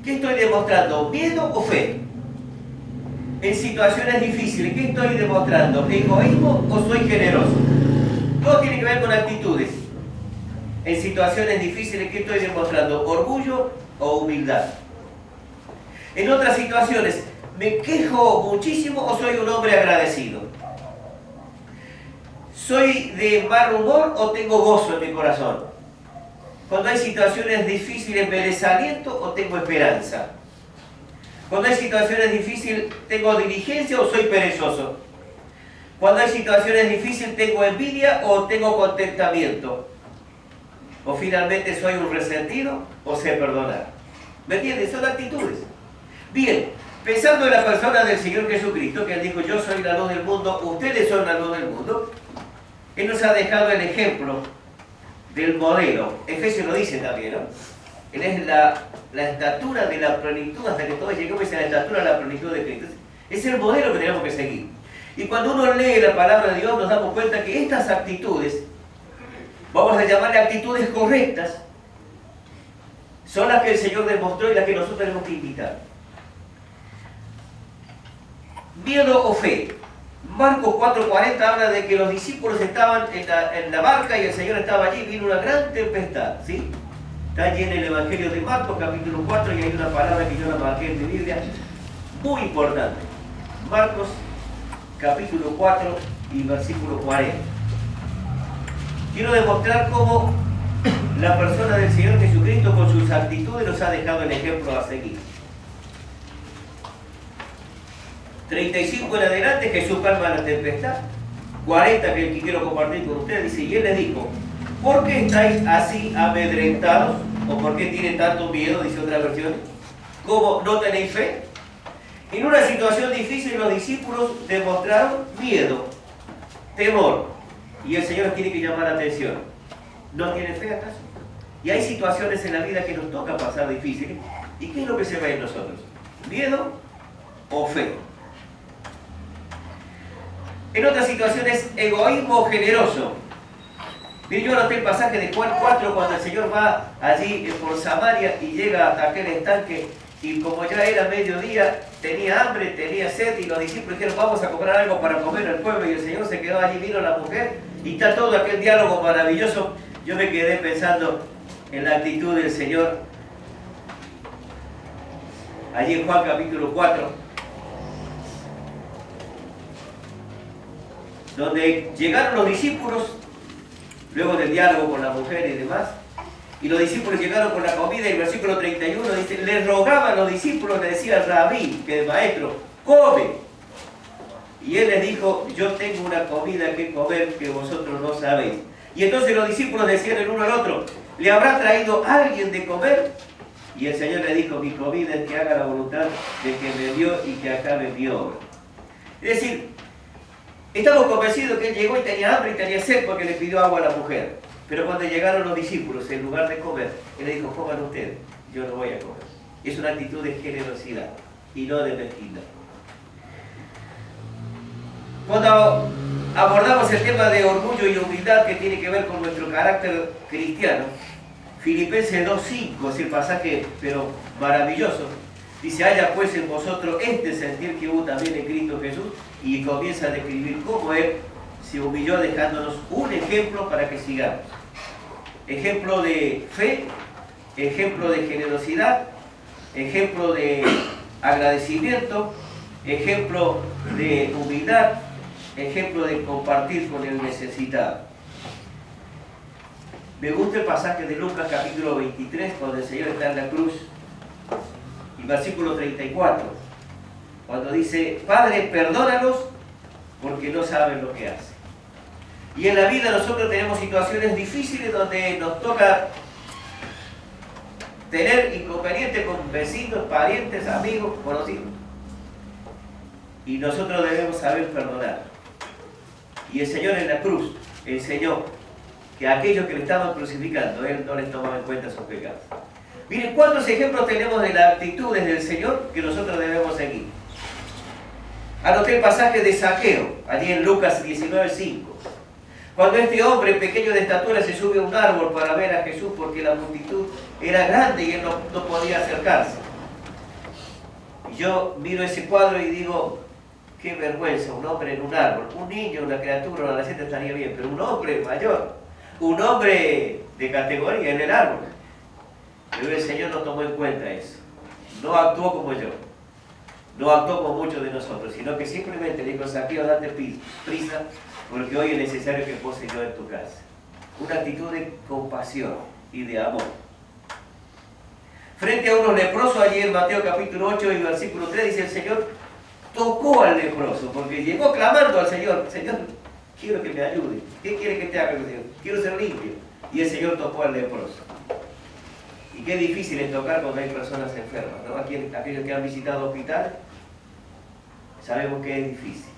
¿Qué estoy demostrando? ¿Miedo o fe? En situaciones difíciles, ¿qué estoy demostrando? ¿Egoísmo o soy generoso? Todo tiene que ver con actitudes. En situaciones difíciles, ¿qué estoy demostrando? ¿Orgullo o humildad? En otras situaciones, ¿Me quejo muchísimo o soy un hombre agradecido? ¿Soy de mal humor o tengo gozo en mi corazón? Cuando hay situaciones difíciles, ¿me desaliento o tengo esperanza? Cuando hay situaciones difíciles, ¿tengo diligencia o soy perezoso? Cuando hay situaciones difíciles, ¿tengo envidia o tengo contentamiento? O finalmente, ¿soy un resentido o sé perdonar? ¿Me entiendes? Son actitudes. Bien, pensando en la persona del Señor Jesucristo, que Él dijo, yo soy la luz del mundo, ustedes son la luz del mundo, Él nos ha dejado el ejemplo del modelo. Efesios lo dice también, ¿no? Él es la estatura de la plenitud, hasta que todos lleguemos a la estatura de la plenitud de Cristo. Es el modelo que tenemos que seguir. Y cuando uno lee la palabra de Dios, nos damos cuenta que estas actitudes, vamos a llamarle actitudes correctas, son las que el Señor demostró y las que nosotros tenemos que imitar. Miedo o fe. Marcos 4:40 habla de que los discípulos estaban en la barca y el Señor estaba allí y vino una gran tempestad, ¿sí? Está allí en el Evangelio de Marcos, capítulo 4, y hay una palabra que yo la marqué en mi Biblia, muy importante. Marcos, capítulo 4 y versículo 40. Quiero demostrar cómo la persona del Señor Jesucristo con sus actitudes nos ha dejado el ejemplo a seguir. 35 en adelante, Jesús calma la tempestad. 40, que quiero compartir con ustedes, dice, y Él les dijo, ¿por qué estáis así amedrentados? ¿O por qué tienen tanto miedo? Dice otra versión. ¿Cómo no tenéis fe? En una situación difícil los discípulos demostraron miedo, temor. Y el Señor tiene que llamar la atención. ¿No tienen fe acaso? Y hay situaciones en la vida que nos toca pasar difíciles. ¿Y qué es lo que se ve en nosotros? ¿Miedo o fe? En otras situaciones, egoísmo generoso. Miren, yo anoté el pasaje de Juan 4, cuando el Señor va allí por Samaria y llega hasta aquel estanque, y como ya era mediodía, tenía hambre, tenía sed, y los discípulos dijeron, vamos a comprar algo para comer al pueblo, y el Señor se quedó allí, vino la mujer, y está todo aquel diálogo maravilloso. Yo me quedé pensando en la actitud del Señor, allí en Juan capítulo 4, donde llegaron los discípulos, luego del diálogo con la mujer y demás, y los discípulos llegaron con la comida, y el versículo 31 dice, les rogaban los discípulos, le decía al rabí, que es maestro, come. Y él les dijo, yo tengo una comida que comer que vosotros no sabéis. Y entonces los discípulos decían el uno al otro, ¿le habrá traído alguien de comer? Y el Señor le dijo, mi comida es que haga la voluntad de que me dio y que acabe mi obra. Es decir, estamos convencidos que él llegó y tenía hambre y tenía sed porque le pidió agua a la mujer. Pero cuando llegaron los discípulos, en lugar de comer, él le dijo, coman ustedes, yo no voy a comer. Es una actitud de generosidad y no de mezquindad. Cuando abordamos el tema de orgullo y humildad que tiene que ver con nuestro carácter cristiano, Filipenses 2:5 es el pasaje, pero maravilloso. Dice, haya pues en vosotros este sentir que hubo también en Cristo Jesús, y comienza a describir cómo Él se humilló dejándonos un ejemplo para que sigamos. Ejemplo de fe, ejemplo de generosidad, ejemplo de agradecimiento, ejemplo de humildad, ejemplo de compartir con el necesitado. Me gusta el pasaje de Lucas capítulo 23, cuando el Señor está en la cruz, y versículo 34, cuando dice, Padre, perdónalos porque no saben lo que hacen. Y en la vida nosotros tenemos situaciones difíciles donde nos toca tener inconvenientes con vecinos, parientes, amigos, conocidos. Y nosotros debemos saber perdonar. Y el Señor en la cruz enseñó que a aquellos que le estaban crucificando, Él no les tomaba en cuenta sus pecados. Miren cuántos ejemplos tenemos de las actitudes del Señor que nosotros debemos seguir. Anoté el pasaje de Zaqueo, allí en Lucas 19:5. Cuando este hombre pequeño de estatura se sube a un árbol para ver a Jesús porque la multitud era grande y él no podía acercarse. Y yo miro ese cuadro y digo, qué vergüenza, un hombre en un árbol. Un niño, una criatura, una adolescente estaría bien, pero un hombre mayor, un hombre de categoría en el árbol. Pero el Señor no tomó en cuenta eso. No actuó como yo. no actuó como muchos de nosotros, sino que simplemente le dijo: Zaqueo, date prisa, porque hoy es necesario que pose yo en tu casa. Una actitud de compasión y de amor. Frente a unos leprosos, allí en Mateo capítulo 8 y versículo 3, dice: el Señor tocó al leproso, porque llegó clamando al Señor: Señor, quiero que me ayude. ¿Qué quiere que te haga, Señor? Quiero ser limpio. Y el Señor tocó al leproso. Y qué difícil es tocar cuando hay personas enfermas, ¿no? Aquellos que han visitado hospitales, sabemos que es difícil.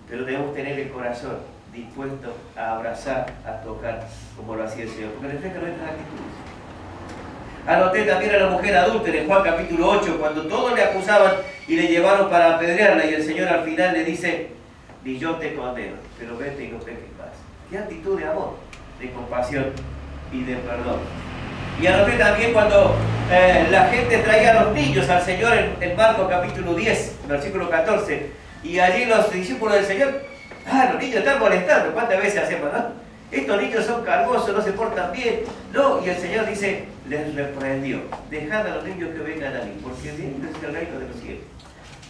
Pero debemos tener el corazón dispuesto a abrazar, a tocar, como lo hacía el Señor, porque refleja nuestras actitudes. Anoté también a la mujer adúltera en Juan capítulo 8, cuando todos le acusaban y le llevaron para apedrearla, y el Señor al final le dice: ni yo te condeno, pero vete y no peques más. Qué actitud de amor, de compasión y de perdón. Y anoté también cuando la gente traía a los niños al Señor en Marcos capítulo 10, versículo 14, y allí los discípulos del Señor: los niños están molestando. ¿Cuántas veces hacemos, no? Estos niños son cargosos, no se portan bien. No, y el Señor dice, les reprendió: dejad a los niños que vengan a mí, porque de ellos es el reino de los cielos.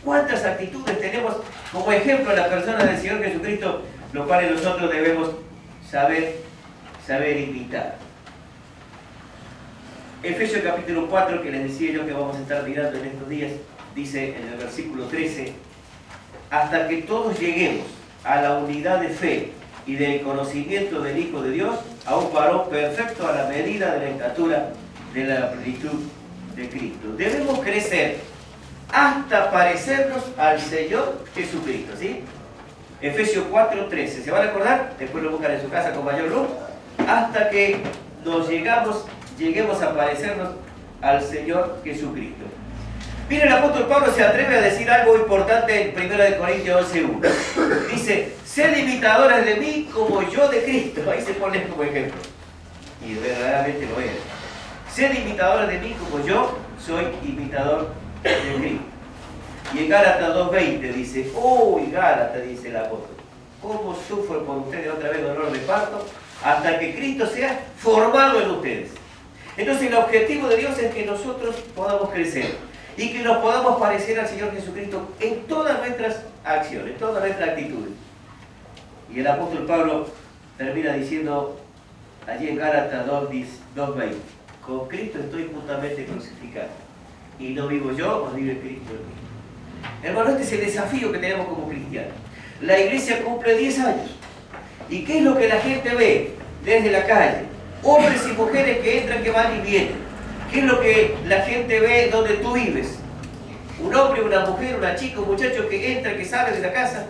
¿Cuántas actitudes tenemos como ejemplo en la persona del Señor Jesucristo, los cuales nosotros debemos saber imitar? Efesios capítulo 4, que les decía yo que vamos a estar mirando en estos días, dice en el versículo 13: hasta que todos lleguemos a la unidad de fe y del conocimiento del Hijo de Dios, a un varón perfecto a la medida de la estatura de la plenitud de Cristo. Debemos crecer hasta parecernos al Señor Jesucristo, ¿sí? Efesios 4, 13. ¿Se van a acordar? Después lo buscan en su casa con mayor luz. Hasta que lleguemos a parecernos al Señor Jesucristo. Mire, el apóstol Pablo se atreve a decir algo importante en 1 Corintios 11:1. Dice: sed imitadores de mí como yo de Cristo. Ahí se pone como ejemplo. Y verdaderamente lo es. Sed imitadores de mí como yo soy imitador de Cristo. Y en Gálatas 2:20 dice: Gálatas, dice el apóstol, cómo sufro por ustedes otra vez dolor de parto, hasta que Cristo sea formado en ustedes. Entonces el objetivo de Dios es que nosotros podamos crecer y que nos podamos parecer al Señor Jesucristo en todas nuestras acciones, en todas nuestras actitudes. Y el apóstol Pablo termina diciendo allí en Gálatas 2:20: con Cristo estoy juntamente crucificado, y no vivo yo, mas vive Cristo en mí. Hermano, este es el desafío que tenemos como cristianos. La iglesia cumple 10 años. ¿Y qué es lo que la gente ve desde la calle? Hombres y mujeres que entran, que van y vienen. ¿Qué es lo que la gente ve donde tú vives? Un hombre, una mujer, una chica, un muchacho que entra, que sale de la casa.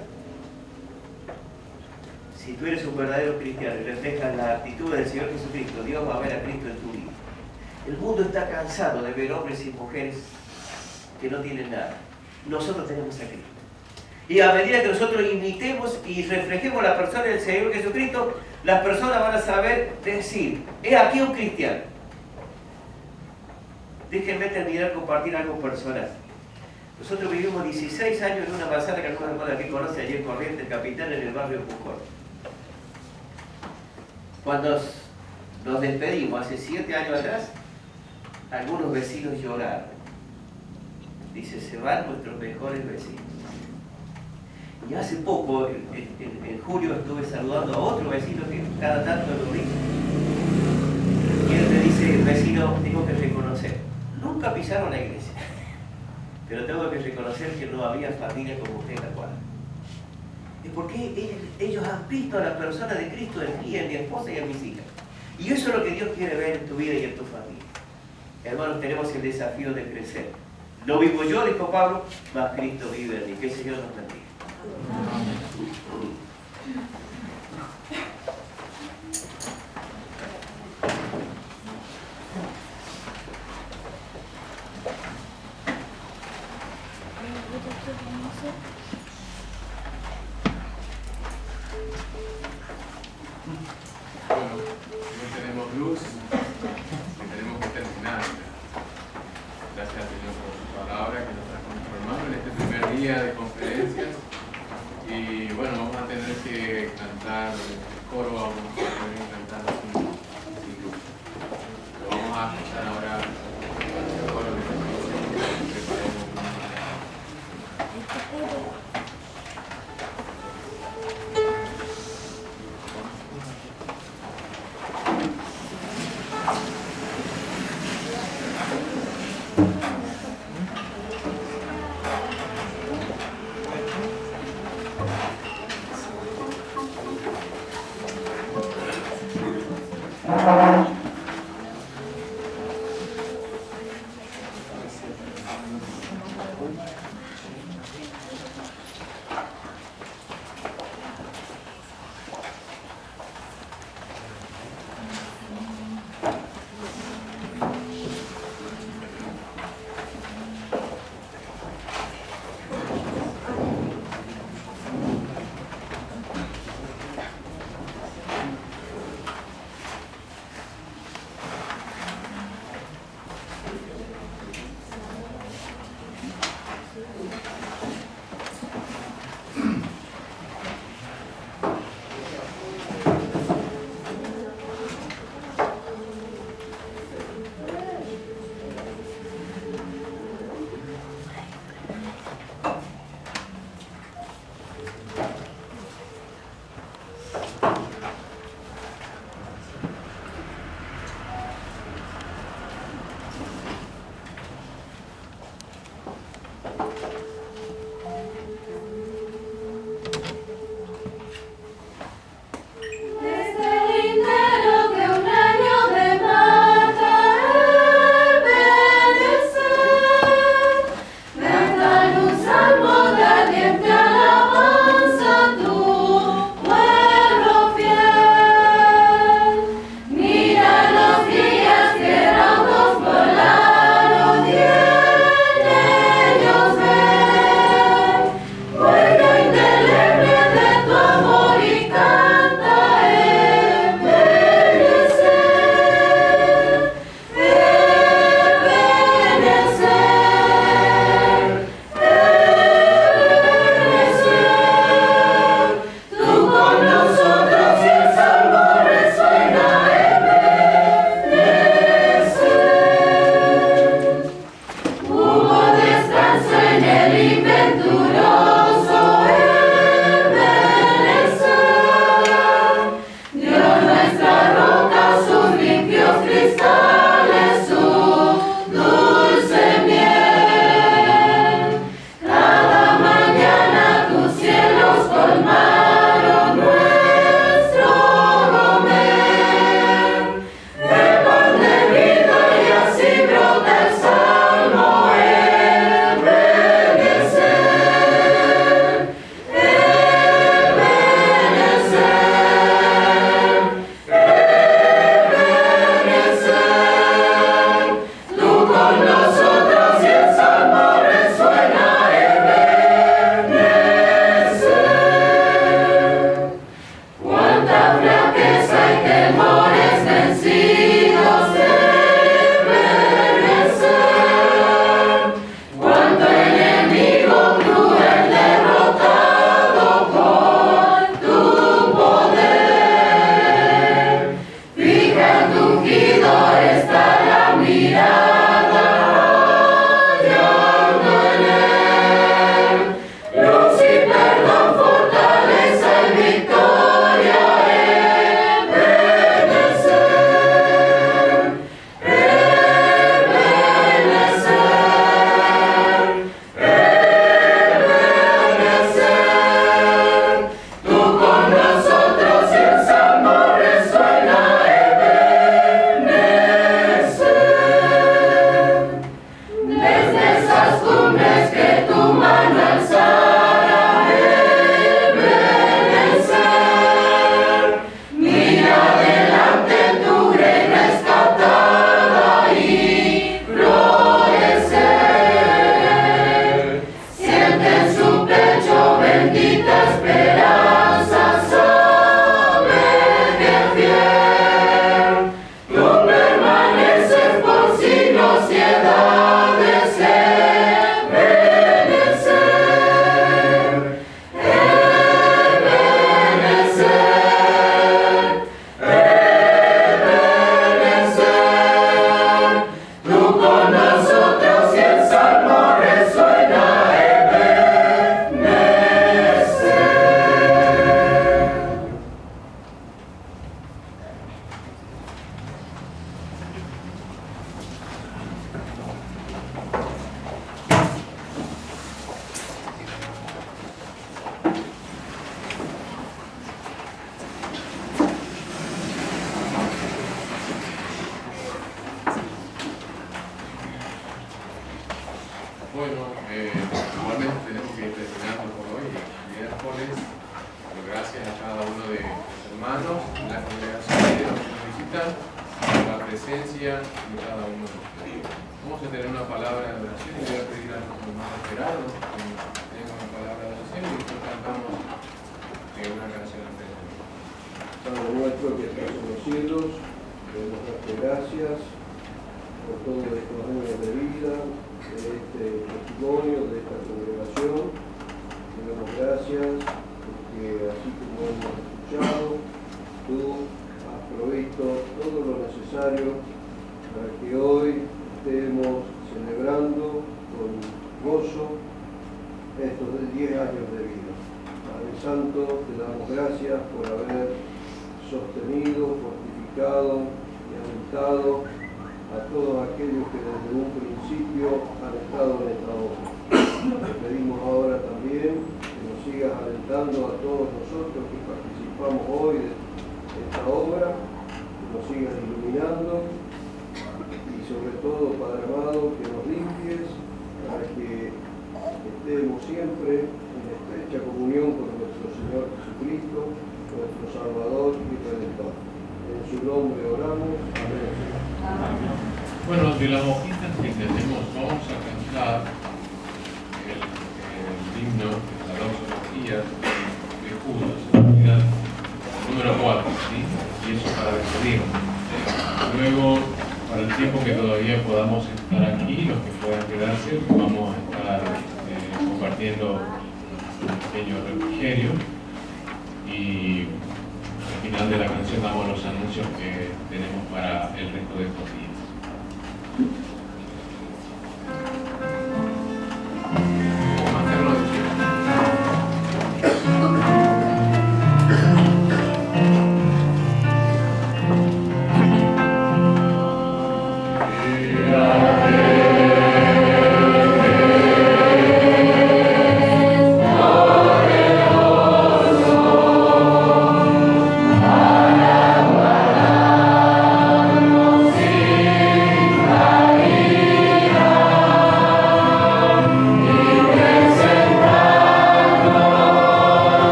Si tú eres un verdadero cristiano y reflejas la actitud del Señor Jesucristo, Dios va a ver a Cristo en tu vida. El mundo está cansado de ver hombres y mujeres que no tienen nada. Nosotros tenemos a Cristo. Y a medida que nosotros imitemos y reflejemos la persona del Señor Jesucristo, las personas van a saber decir: he aquí un cristiano. Déjenme terminar compartir algo personal. Nosotros vivimos 16 años en una manzana que algunos hermanos aquí conocen, allí en Corrientes Capital, en el barrio de Pucón. Cuando nos despedimos hace 7 años atrás, algunos vecinos lloraron. Dice: se van nuestros mejores vecinos. Y hace poco, en julio, estuve saludando a otro vecino que cada tanto lo vi. Y él me dice: vecino, tengo que reconocer, nunca pisaron la iglesia, pero tengo que reconocer que no había familia como usted en la cuadra. ¿Y por qué ellos han visto a la persona de Cristo en mí, en mi esposa y en mis hijas? Y eso es lo que Dios quiere ver en tu vida y en tu familia. Hermanos, tenemos el desafío de crecer. No vivo yo, dijo Pablo, mas Cristo vive en mí. Que el Señor nos bendiga.
Bueno, no tenemos luz y tenemos que terminar. Gracias, Señor, por su palabra que nos está transformando en este primer día de conferencias. Y bueno, vamos a tener que cantar el coro, vamos a tener que cantar sin luz. Pero vamos a escuchar ahora el coro de la preparemos. Bueno, igualmente tenemos que ir terminando por hoy, miércoles. Pero gracias a cada uno de los hermanos, la congregación y de los que nos visitan, por la presencia de cada uno de ustedes. Vamos a tener una palabra de oración y voy a pedir a nuestros hermanos Gerardo que tenga una palabra de oración y después cantamos una canción antes de terminar.
Padre nuestro que estás en los cielos, queremos darte gracias por todos estos años de vida, de este testimonio, de esta congregación. Te damos gracias porque así como hemos escuchado, tú has provisto todo lo necesario para que hoy estemos celebrando con gozo estos 10 años de vida. Padre Santo, te damos gracias por haber sostenido, fortificado y alentado a todos aquellos que desde un principio han estado en esta obra. Te pedimos ahora también que nos sigas alentando a todos nosotros que participamos hoy de esta obra, que nos sigas iluminando y sobre todo, Padre amado, que nos limpies para que estemos siempre en estrecha comunión con nuestro Señor Jesucristo, nuestro Salvador y Redentor. En su nombre oramos. Amén.
Bueno, de las hojitas que tenemos, vamos a cantar el himno de la doxología de Judas, unidad número 4, ¿sí? Y eso para despedirnos. Luego, para el tiempo que todavía podamos estar aquí, los que puedan quedarse, vamos a estar compartiendo un pequeño refrigerio y al final de la canción damos los anuncios que tenemos para el resto de estos días. Vamos a hacerlo de pie.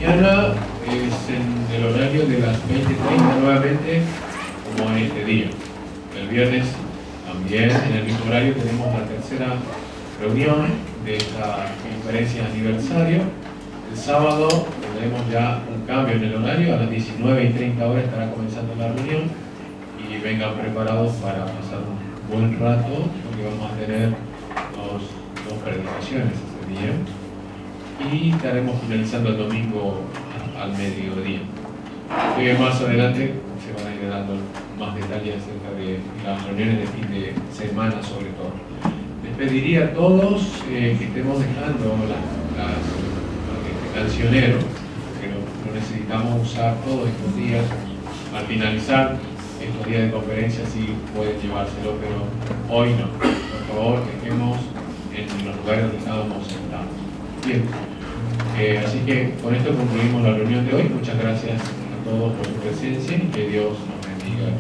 Mañana es en el horario de las 20:30 nuevamente, como en este día. El viernes también en el mismo horario tenemos la tercera reunión de esta conferencia de aniversario. El sábado tendremos ya un cambio en el horario, a las 19:30 estará comenzando la reunión y vengan preparados para pasar un buen rato, porque vamos a tener dos predicaciones ese día. Y estaremos finalizando el domingo al mediodía. Más adelante se van a ir dando más detalles acerca de las reuniones de fin de semana sobre todo. Les pediría a todos que estemos dejando el cancionero, que lo necesitamos usar todos estos días. Al finalizar estos días de conferencia sí pueden llevárselo, pero hoy no. Por favor, dejemos en los lugares donde estábamos sentados. Bien, así que con esto concluimos la reunión de hoy. Muchas gracias a todos por su presencia y que Dios nos bendiga.